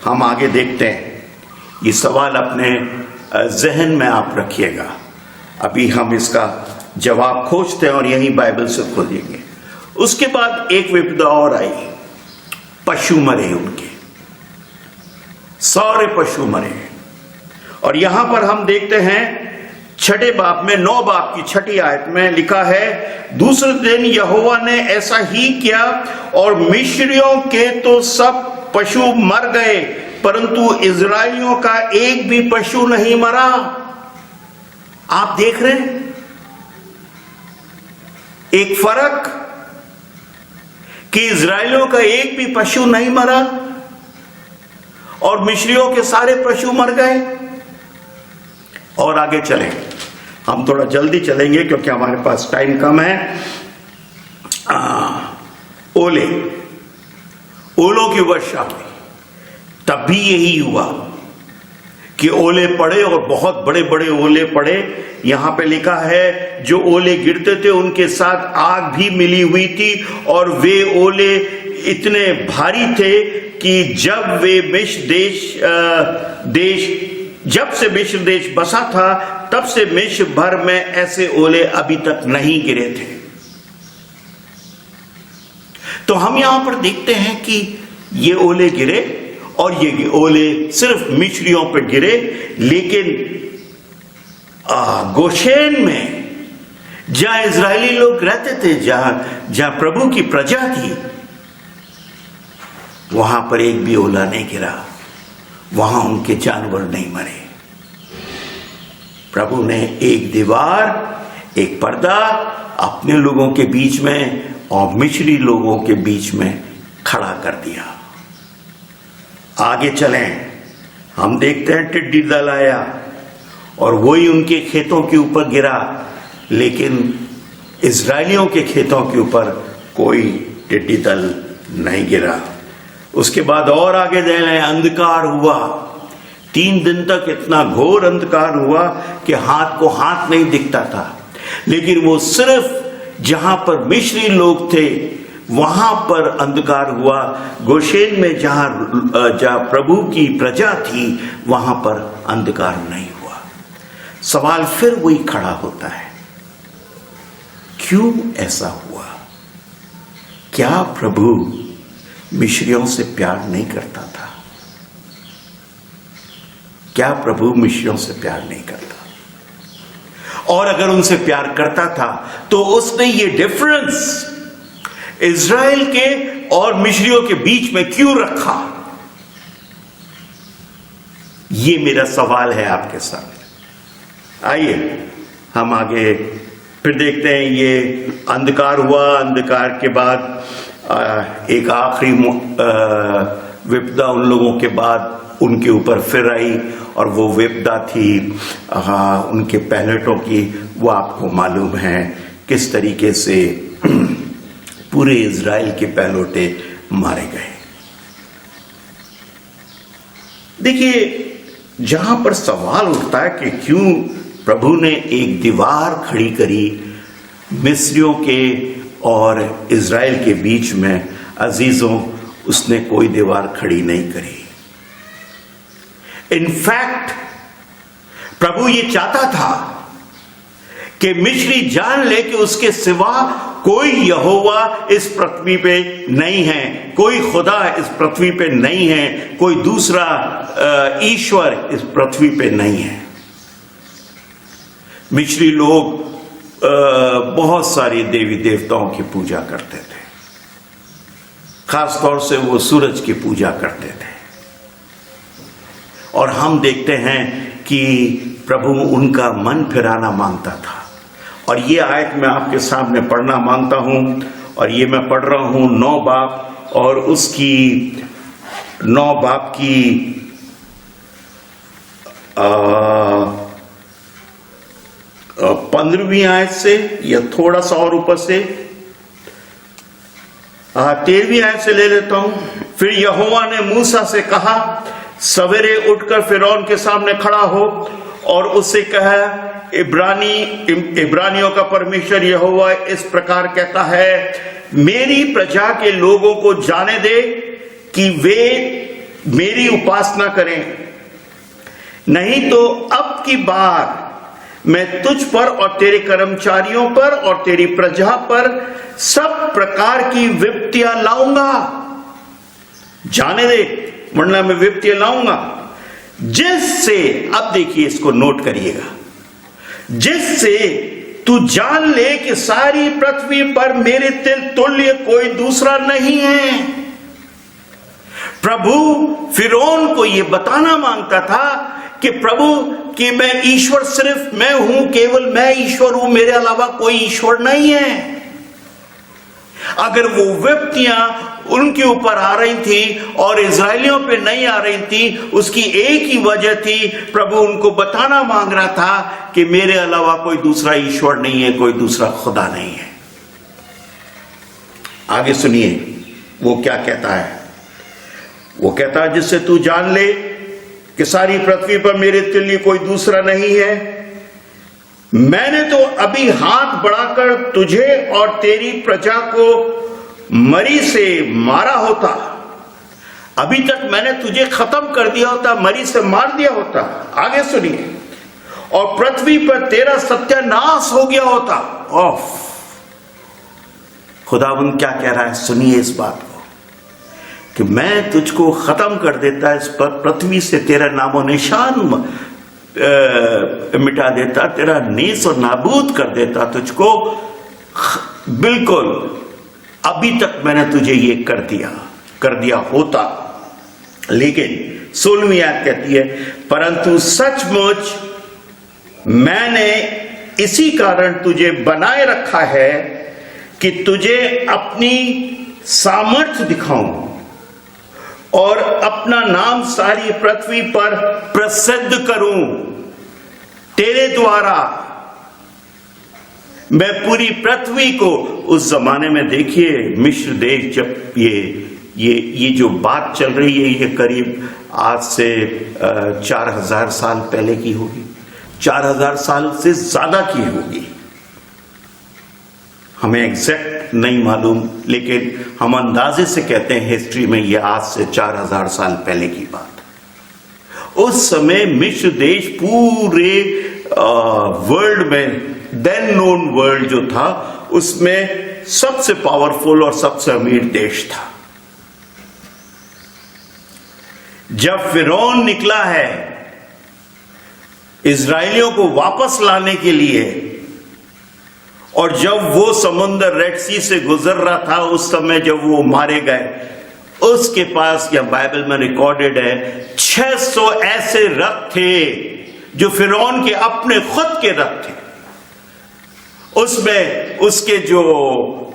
हम आगे देखते हैं। ये सवाल अपने जहन में आप रखिएगा अभी हम इसका जवाब खोजते हैं और यही बाइबल से खोजेंगे। उसके बाद एक विपदा और आई, पशु मरे, उनके सारे पशु मरे। और यहां पर हम देखते हैं 6 बाब में 9 बाब की 6 आयत में लिखा है, दूसरे दिन यहोवा ने ऐसा ही किया और मिस्रियों के तो सब पशु मर गए, परंतु इजराइलियों का एक भी पशु नहीं मरा। आप देख रहे हैं एक फर्क कि इजराइलियों का एक भी पशु नहीं मरा और मिस्रियों के सारे पशु मर गए। और आगे चलें, हम थोड़ा जल्दी चलेंगे क्योंकि हमारे पास टाइम कम है। ओलों की वर्षा हुई, तब भी यही हुआ कि ओले पड़े और बहुत बड़े बड़े ओले पड़े। यहां पे लिखा है जो ओले गिरते थे उनके साथ आग भी मिली हुई थी, और वे ओले इतने भारी थे कि जब से मिस्र देश बसा था तब से मिस्र भर में ऐसे ओले अभी तक नहीं गिरे थे। तो हम यहां पर देखते हैं कि ये ओले गिरे और ये ओले सिर्फ मिस्रियों पर गिरे, लेकिन गोशेन में जहां इजरायली लोग रहते थे, जहां प्रभु की प्रजा थी, वहां पर एक भी ओला नहीं गिरा, वहां उनके जानवर नहीं मरे। प्रभु ने एक दीवार, एक पर्दा अपने लोगों के बीच में और मिस्री लोगों के बीच में खड़ा कर दिया। आगे चलें, हम देखते हैं टिड्डी दल आया और वही उनके खेतों के ऊपर गिरा, लेकिन इजरायलियों के खेतों के ऊपर कोई टिड्डी दल नहीं गिरा। उसके बाद और आगे जाए, अंधकार हुआ। 3 दिन तक इतना घोर अंधकार हुआ कि हाथ को हाथ नहीं दिखता था, लेकिन वो सिर्फ जहां पर मिस्री लोग थे वहां पर अंधकार हुआ। गोशेन में जहां प्रभु की प्रजा थी वहां पर अंधकार नहीं हुआ। सवाल फिर वही खड़ा होता है, क्यों ऐसा हुआ? क्या प्रभु मिस्रियों से प्यार नहीं करता था? क्या प्रभु मिस्रियों से प्यार नहीं करता? और अगर उनसे प्यार करता था तो उसने ये डिफरेंस इजराइल के और मिस्रियों के बीच में क्यों रखा? ये मेरा सवाल है आपके सामने। आइए हम आगे फिर देखते हैं। ये अंधकार हुआ, अंधकार के बाद एक आखिरी विपदा उन लोगों के बाद उनके ऊपर फिर आई, और वो विपदा थी उनके पहलटों की। वो आपको मालूम है किस तरीके से पूरे इजराइल के पहलोटे मारे गए। देखिए, जहां पर सवाल उठता है कि क्यों प्रभु ने एक दीवार खड़ी करी मिस्रियों के और इजराइल के बीच में, अजीजों, उसने कोई दीवार खड़ी नहीं करी। इनफैक्ट प्रभु ये चाहता था कि मिस्री जान ले कि उसके सिवा कोई यहोवा इस पृथ्वी पे नहीं है, कोई खुदा इस पृथ्वी पे नहीं है, कोई दूसरा ईश्वर इस पृथ्वी पे नहीं है। मिस्री लोग बहुत सारी देवी देवताओं की पूजा करते थे, खासतौर से वो सूरज की पूजा करते थे। और हम देखते हैं कि प्रभु उनका मन फिराना मांगता था। और ये आयत मैं आपके सामने पढ़ना मांगता हूं, और ये मैं पढ़ रहा हूं 9 बाब और उसकी 9 बाब की 15वीं आयत से, या थोड़ा सा और ऊपर से 13वीं आयत से ले लेता हूं। फिर यहोवा ने मूसा से कहा, सवेरे उठकर फिरौन के सामने खड़ा हो और उससे कहा, इब्रानियों का परमेश्वर यहोवा इस प्रकार कहता है, मेरी प्रजा के लोगों को जाने दे कि वे मेरी उपासना करें, नहीं तो अब की बार मैं तुझ पर और तेरे कर्मचारियों पर और तेरी प्रजा पर सब प्रकार की विपत्तियां लाऊंगा। जाने दे, वरना मैं विपत्तियां लाऊंगा, जिससे, अब देखिए इसको नोट करिएगा, जिससे तू जान ले कि सारी पृथ्वी पर मेरे तुल्य कोई दूसरा नहीं है। प्रभु फिरौन को यह बताना मांगता था कि प्रभु, कि मैं ईश्वर सिर्फ मैं हूं, केवल मैं ईश्वर हूं, मेरे अलावा कोई ईश्वर नहीं है। अगर वो विपत्तियां उनके ऊपर आ रही थी और इजरायलियों पे नहीं आ रही थी, उसकी एक ही वजह थी, प्रभु उनको बताना मांग रहा था कि मेरे अलावा कोई दूसरा ईश्वर नहीं है, कोई दूसरा खुदा नहीं है। आगे सुनिए वो क्या कहता है। वो कहता है जिससे तू जान ले कि सारी पृथ्वी पर मेरे तुल्य कोई दूसरा नहीं है। मैंने तो अभी हाथ बढ़ाकर तुझे और तेरी प्रजा को मरी से मारा होता, अभी तक मैंने तुझे खत्म कर दिया होता, मरी से मार दिया होता। आगे सुनिए, और पृथ्वी पर तेरा सत्यानाश हो गया होता। ऑफ, खुदावंद क्या कह रहा है, सुनिए इस बात को, कि मैं तुझको खत्म कर देता, इस पृथ्वी से तेरा नामो निशान मिटा देता, तेरा नेस और नाबूद कर देता तुझको, बिल्कुल अभी तक मैंने तुझे ये कर दिया होता। लेकिन 16वीं आयत कहती है, परंतु सचमुच मैंने इसी कारण तुझे बनाए रखा है कि तुझे अपनी सामर्थ्य दिखाऊं और अपना नाम सारी पृथ्वी पर प्रसिद्ध करूं। तेरे द्वारा मैं पूरी पृथ्वी को, उस जमाने में देखिए मिस्र देश, जब ये जो बात चल रही है, ये करीब आज से 4000 साल पहले की होगी, 4000 साल से ज्यादा की होगी, हमें एग्जैक्ट नहीं मालूम, लेकिन हम अंदाजे से कहते हैं हिस्ट्री में ये आज से 4000 साल पहले की बात। उस समय मिस्र देश पूरे वर्ल्ड में, देन नोन वर्ल्ड जो था, उसमें सबसे पावरफुल और सबसे अमीर देश था। जब फिरौन निकला है इजरायलियों को वापस लाने के लिए, और जब वो समुद्र रेड सी से गुजर रहा था, उस समय जब वो मारे गए, उसके पास, या बाइबल में रिकॉर्डेड है, 600 ऐसे रथ थे जो फिरौन के अपने खुद के रथ थे। उसमें उसके जो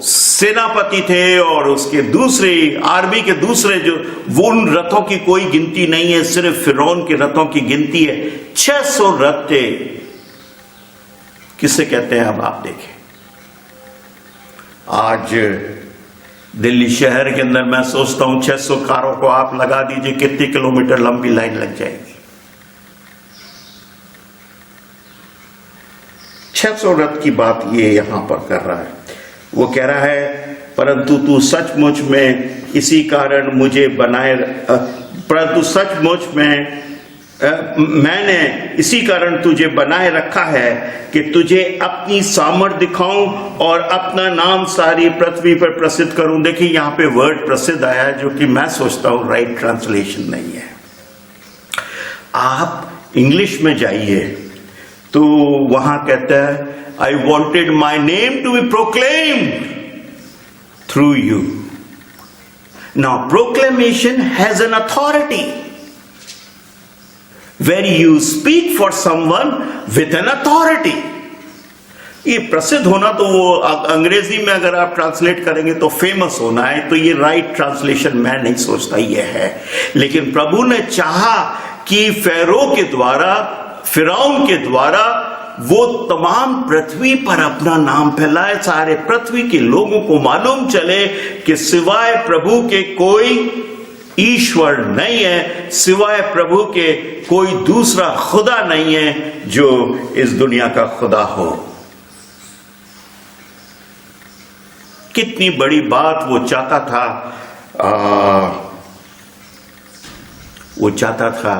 सेनापति थे और उसके दूसरे आर्मी के दूसरे जो, वो उन रथों की कोई गिनती नहीं है, सिर्फ फिरौन के रथों की गिनती है। 600 रथ थे। किसे कहते हैं अब आप देखें, आज दिल्ली शहर के अंदर मैं सोचता हूं 600 कारों को आप लगा दीजिए, कितने किलोमीटर लंबी लाइन लग जाएगी। 600 रथ की बात ये यहां पर कर रहा है। वो कह रहा है, परंतु तू सचमुच में इसी कारण मुझे बनाए, परंतु सचमुच में मैंने इसी कारण तुझे बनाए रखा है कि तुझे अपनी सामर्थ दिखाऊं और अपना नाम सारी पृथ्वी पर प्रसिद्ध करूं। देखिए यहां पे वर्ड प्रसिद्ध आया है, जो कि मैं सोचता हूं राइट ट्रांसलेशन नहीं है। आप इंग्लिश में जाइए तो वहां कहता है, I wanted my name to be proclaimed through you. Now proclamation has an authority where you speak for someone with an authority। ये प्रसिद्ध होना तो वो अंग्रेजी में अगर आप ट्रांसलेट करेंगे तो फेमस होना है, तो ये राइट ट्रांसलेशन मैं नहीं सोचता ये है। लेकिन प्रभु ने चाहा कि फेरो के द्वारा, फिरौन के द्वारा वो तमाम पृथ्वी पर अपना नाम फैलाए, सारे पृथ्वी के लोगों को मालूम चले कि सिवाय प्रभु के कोई ईश्वर नहीं है, सिवाय प्रभु के कोई दूसरा खुदा नहीं है जो इस दुनिया का खुदा हो। कितनी बड़ी बात वो चाहता था। वो चाहता था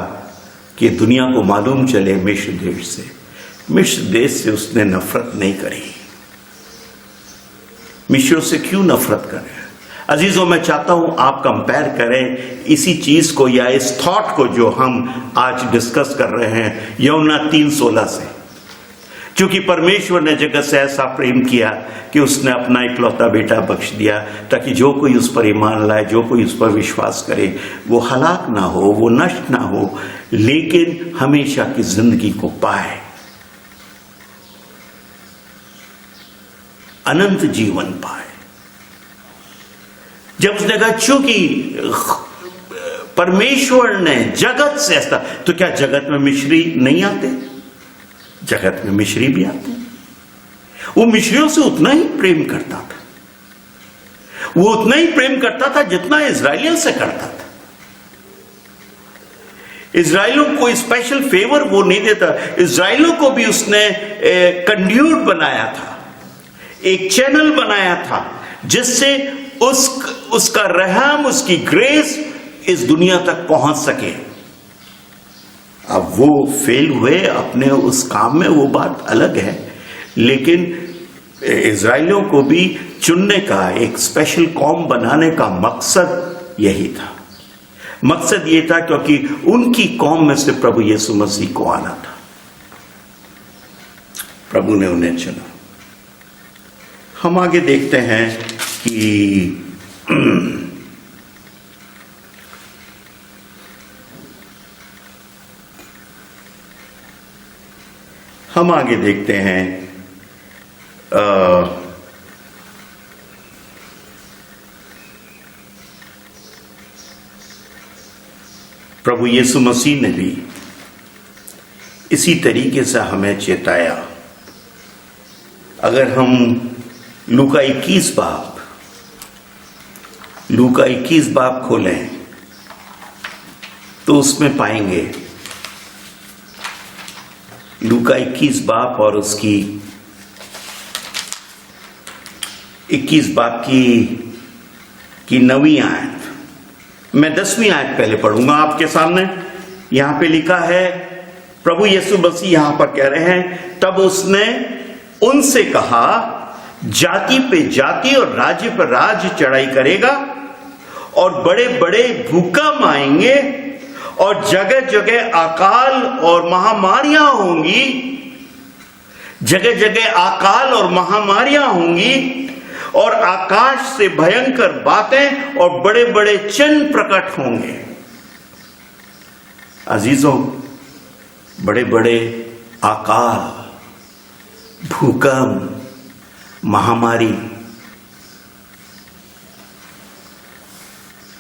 कि दुनिया को मालूम चले मिस्र देश से मिस्र देश से उसने नफरत नहीं करी। मिस्र से क्यों नफरत करे? अजीजों, मैं चाहता हूं आप कंपेयर करें इसी चीज को या इस थॉट को जो हम आज डिस्कस कर रहे हैं यूहन्ना 3:16 से। क्योंकि परमेश्वर ने जगत से ऐसा प्रेम किया कि उसने अपना इकलौता बेटा बख्श दिया, ताकि जो कोई उस पर ईमान लाए, जो कोई उस पर विश्वास करे, वो हलाक ना हो, वो नष्ट ना हो, लेकिन हमेशा की जिंदगी को पाए, अनंत जीवन पाए। जब उसने कहा चूंकि परमेश्वर ने जगत से ऐसा, तो क्या जगत में मिस्री नहीं आते? जगत में मिस्री भी आते हैं। वो मिस्रियों से उतना ही प्रेम करता था, वो उतना ही प्रेम करता था जितना इजराइलियों से करता था। इजराइलों को स्पेशल फेवर वो नहीं देता। इजराइलों को भी उसने कंड्यूट बनाया था, एक चैनल बनाया था, जिससे उसका रहम, उसकी ग्रेस इस दुनिया तक पहुंच सके। अब वो फेल हुए अपने उस काम में, वो बात अलग है, लेकिन इजराइलियों को भी चुनने का, एक स्पेशल कौम बनाने का मकसद यही था। मकसद ये था क्योंकि उनकी कौम में से प्रभु यीशु मसीह को आना था। प्रभु ने उन्हें चुना। हम आगे देखते हैं कि हम आगे देखते हैं प्रभु यीशु मसीह ने भी इसी तरीके से हमें चेताया। अगर हम लूका 21 बाब खोलें तो उसमें पाएंगे, लूका 21 बाब और उसकी 21 बाब की 9वीं आयत। मैं 10वीं आयत पहले पढ़ूंगा आपके सामने। यहां पे लिखा है, प्रभु यीशु मसीह यहां पर कह रहे हैं, तब उसने उनसे कहा, जाति पे जाति और राज्य पर राज्य चढ़ाई करेगा और बड़े बड़े भूकंप आएंगे और जगह जगह अकाल और महामारियां होंगी। जगह जगह अकाल और महामारियां होंगी और आकाश से भयंकर बातें और बड़े बड़े चिन्ह प्रकट होंगे। अजीजों, बड़े बड़े अकाल, भूकंप, महामारी,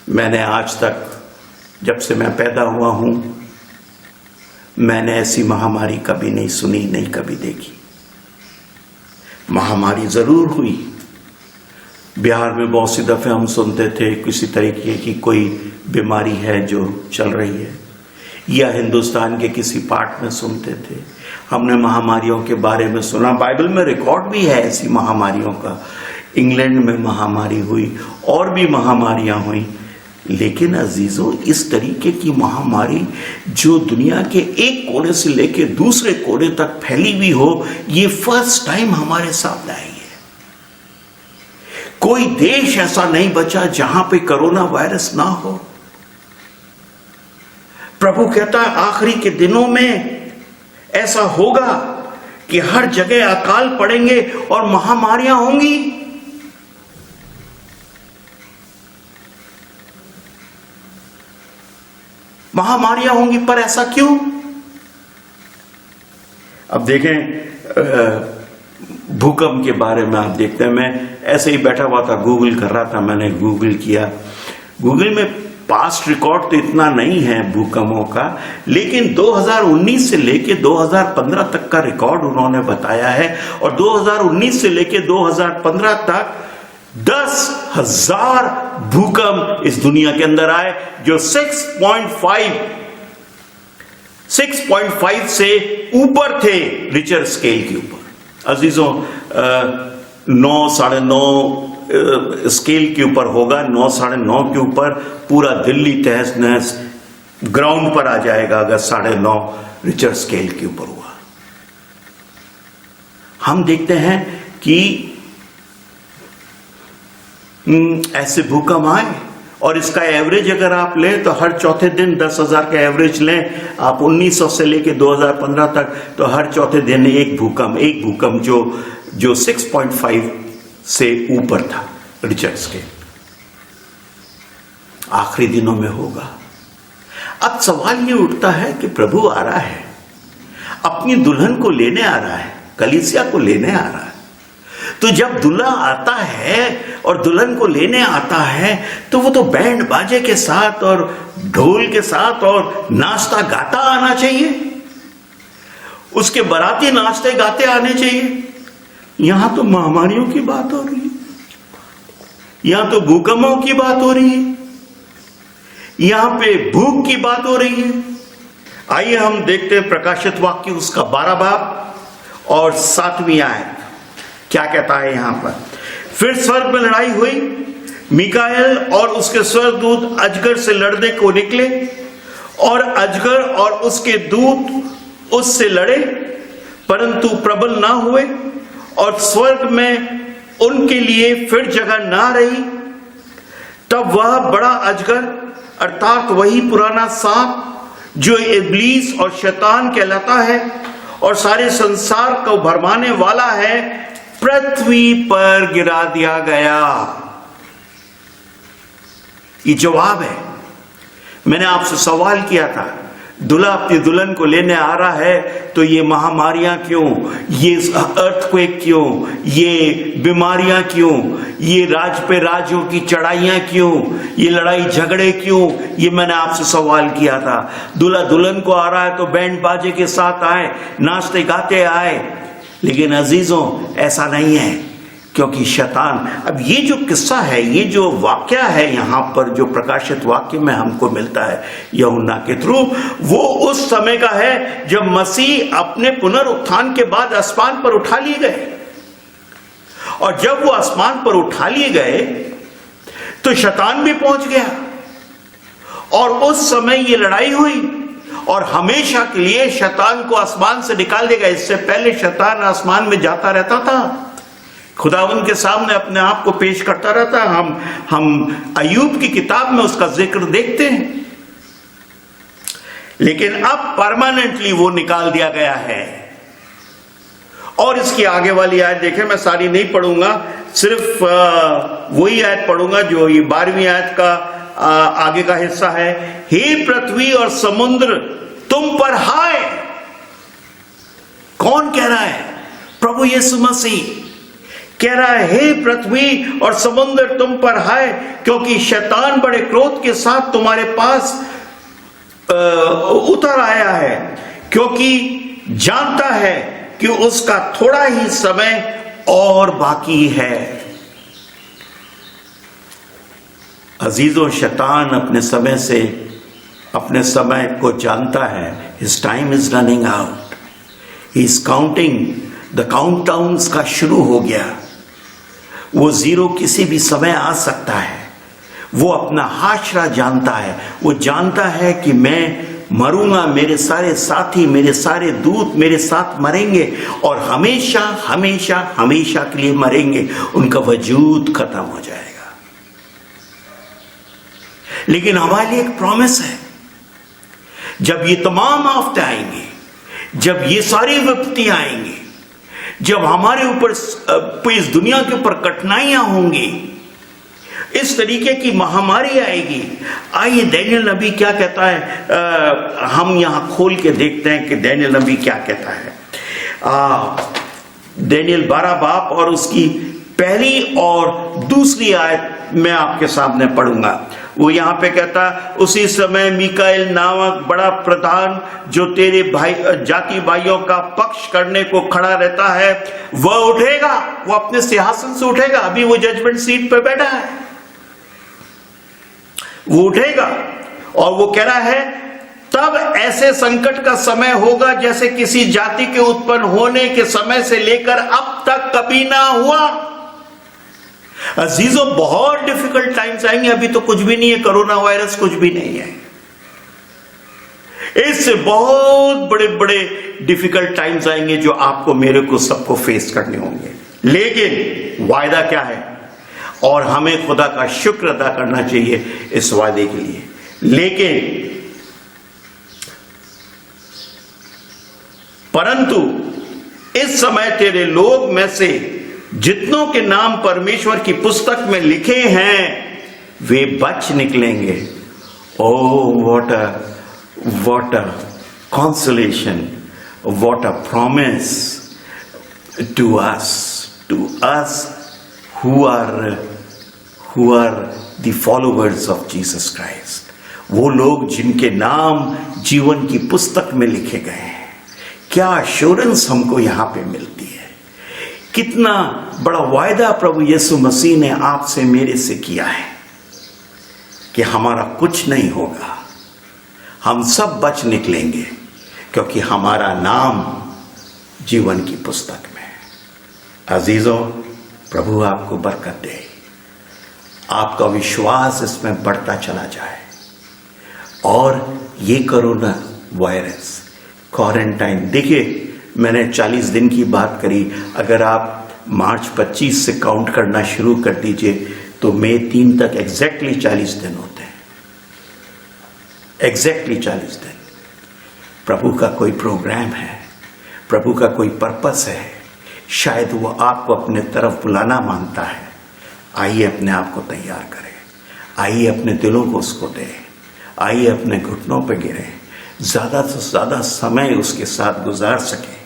मैंने आज तक, जब से मैं पैदा हुआ हूं, मैंने ऐसी महामारी कभी नहीं सुनी, नहीं कभी देखी। महामारी जरूर हुई। बिहार में बहुत सी दफे हम सुनते थे किसी तरीके की कोई बीमारी है जो चल रही है, या हिंदुस्तान के किसी पार्ट में सुनते थे। हमने महामारियों के बारे में सुना, बाइबल में रिकॉर्ड भी है ऐसी महामारियों का। इंग्लैंड में महामारी हुई और भी महामारियां हुई, लेकिन अजीजों, इस तरीके की महामारी जो दुनिया के एक कोने से लेकर दूसरे कोने तक फैली हुई हो, ये फर्स्ट टाइम हमारे सामने आई है। कोई देश ऐसा नहीं बचा जहां पे कोरोना वायरस ना हो। प्रभु कहता है आखिरी के दिनों में ऐसा होगा कि हर जगह अकाल पड़ेंगे और महामारियां होंगी। महामारियां होंगी, पर ऐसा क्यों? अब देखें, भूकंप के बारे में आप देखते हैं, मैं ऐसे ही बैठा हुआ था, गूगल कर रहा था, मैंने गूगल किया। गूगल में पास्ट रिकॉर्ड तो इतना नहीं है भूकंपों का, लेकिन 2019 से लेके 2015 तक का रिकॉर्ड उन्होंने बताया है। और 2019 से लेके 2015 तक 10,000 भूकंप इस दुनिया के अंदर आए, जो 6.5 से ऊपर थे रिचर स्केल के ऊपर। अजीजों, 9, 9.5 स्केल के ऊपर होगा, 9, 9.5 के ऊपर पूरा दिल्ली तहस नहस ग्राउंड पर आ जाएगा अगर 9.5 रिचर स्केल के ऊपर हुआ। हम देखते हैं कि ऐसे भूकंप आए और इसका एवरेज अगर आप लें तो हर चौथे दिन 10,000 का एवरेज लें आप 1900 से लेके 2015 तक, तो हर चौथे दिन एक भूकंप जो 6.5 से ऊपर था रिचर्ड स्केल, आखिरी दिनों में होगा। अब सवाल ये उठता है कि प्रभु आ रहा है, अपनी दुल्हन को लेने आ रहा है, कलीसिया को लेने आ रहा है। तो जब दूल्हा आता है और दुल्हन को लेने आता है तो वो तो बैंड बाजे के साथ और ढोल के साथ और नाचता गाता आना चाहिए, उसके बाराती नाचते गाते आने चाहिए। यहां तो महामारियों की बात हो रही है, यहां तो भूकंपों की बात हो रही है, यहां पे भूख की बात हो रही है। आइए हम देखते हैं प्रकाशित वाक्य उसका 12 बाब और 7वीं आयत क्या कहता है यहां पर। फिर स्वर्ग में लड़ाई हुई, मिकाएल और उसके स्वर्गदूत अजगर से लड़ने को निकले और अजगर और उसके दूत उससे लड़े परंतु प्रबल ना हुए और स्वर्ग में उनके लिए फिर जगह ना रही। तब वह बड़ा अजगर अर्थात वही पुराना सांप जो इब्लीस और शैतान कहलाता है और सारे संसार को भरमाने वाला है, पृथ्वी पर गिरा दिया गया। ये जवाब है। मैंने आपसे सवाल किया था, दूल्हा अपनी दुल्हन को लेने आ रहा है तो ये महामारियां क्यों, ये अर्थक्वेक क्यों, ये बीमारियां क्यों, ये राज पे राज्यों की चढ़ाइयां क्यों, ये लड़ाई झगड़े क्यों, ये मैंने आपसे सवाल किया था। दूल्हा दुल्हन को आ रहा है तो बैंड बाजे के साथ आए, नाचते गाते आए, लेकिन अजीजों ऐसा नहीं है, क्योंकि शैतान, अब ये जो किस्सा है, ये जो वाक्य है यहां पर जो प्रकाशित वाक्य में हमको मिलता है यूहन्ना के थ्रू, वो उस समय का है जब मसीह अपने पुनरुत्थान के बाद आसमान पर उठा लिए गए। और जब वो आसमान पर उठा लिए गए तो शैतान भी पहुंच गया और उस समय ये लड़ाई हुई और हमेशा के लिए शैतान को आसमान से निकाल देगा। इससे पहले शैतान आसमान में जाता रहता था, खुदावंद के सामने अपने आप को पेश करता रहता है। हम अय्यूब की किताब में उसका जिक्र देखते हैं, लेकिन अब परमानेंटली वो निकाल दिया गया है। और इसकी आगे वाली आयत देखें, मैं सारी नहीं पढ़ूंगा, सिर्फ वही आयत पढ़ूंगा जो ये 12वीं आयत का आगे का हिस्सा है। हे पृथ्वी और समुद्र तुम पर हाय। कौन कह रहा है? प्रभु यीशु मसीह कह रहा है, हे पृथ्वी और समुद्र तुम पर हाय, क्योंकि शैतान बड़े क्रोध के साथ तुम्हारे पास उतर आया है, क्योंकि जानता है कि उसका थोड़ा ही समय और बाकी है। अजीजों, शैतान अपने समय को जानता है। His time is running out, he is counting, the countdown का शुरू हो गया। वो जीरो किसी भी समय आ सकता है। वो अपना हाशरा जानता है, वो जानता है कि मैं मरूंगा, मेरे सारे साथी, मेरे सारे दूत मेरे साथ मरेंगे और हमेशा हमेशा हमेशा के लिए मरेंगे, उनका वजूद खत्म हो जाएगा। लेकिन हमारे लिए एक प्रॉमिस है, जब ये तमाम आफतें आएंगी, जब ये सारी विपत्तियां आएंगी, जब हमारे ऊपर इस दुनिया के ऊपर कठिनाइयां होंगी, इस तरीके की महामारी आएगी। आइए डैनियल नबी क्या कहता है, हम यहां खोल के देखते हैं कि डैनियल नबी क्या कहता है। डैनियल 12 बाब और उसकी पहली और दूसरी आयत मैं आपके सामने पढ़ूंगा। वो यहां पे कहता, उसी समय मिकाएल नामक बड़ा प्रधान जो तेरे भाई जाति भाइयों का पक्ष करने को खड़ा रहता है, वह उठेगा, वो अपने सिंहासन से उठेगा। अभी वो जजमेंट सीट पे बैठा है, वो उठेगा और वो कह रहा है, तब ऐसे संकट का समय होगा जैसे किसी जाति के उत्पन्न होने के समय से लेकर अब तक कभी ना हुआ। अजीजों, बहुत डिफिकल्ट टाइम्स आएंगे। अभी तो कुछ भी नहीं है, कोरोना वायरस कुछ भी नहीं है। इससे बहुत बड़े बड़े डिफिकल्ट टाइम्स आएंगे जो आपको मेरे को सबको फेस करने होंगे, लेकिन वायदा क्या है, और हमें खुदा का शुक्र अदा करना चाहिए इस वायदे के लिए। लेकिन परंतु इस समय तेरे लोग में से जितनों के नाम परमेश्वर की पुस्तक में लिखे हैं वे बच निकलेंगे। Oh what a consolation, what a promise to us who are the followers of Jesus Christ। वो लोग जिनके नाम जीवन की पुस्तक में लिखे गए हैं, क्या एश्योरेंस हमको यहां पे मिलती है, कितना बड़ा वायदा प्रभु यीशु मसीह ने आपसे मेरे से किया है कि हमारा कुछ नहीं होगा, हम सब बच निकलेंगे क्योंकि हमारा नाम जीवन की पुस्तक में है। अजीजों, प्रभु आपको बरकत दे, आपका विश्वास इसमें बढ़ता चला जाए, और ये कोरोना वायरस क्वारंटाइन, देखिए मैंने 40 दिन की बात करी, अगर आप मार्च 25 से काउंट करना शुरू कर दीजिए तो मई 3 तक एग्जैक्टली 40 दिन होते हैं, एग्जैक्टली 40 दिन। प्रभु का कोई प्रोग्राम है, प्रभु का कोई पर्पस है, शायद वो आपको अपने तरफ बुलाना मांगता है। आइए अपने आप को तैयार करें, आइए अपने दिलों को उसको दें, आइए अपने घुटनों पे गिरें, ज़्यादा से ज़्यादा समय उसके साथ गुजार सकें,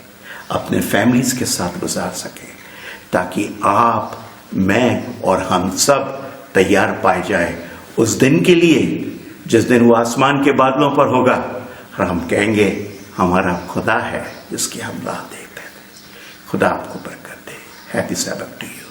अपने फैमिलीज के साथ गुजार सकें, ताकि आप, मैं और हम सब तैयार पाए जाए उस दिन के लिए जिस दिन वो आसमान के बादलों पर होगा और हम कहेंगे हमारा खुदा है जिसकी हम राह देखते हैं। खुदा आपको बरकत दे। Happy Sabbath to you.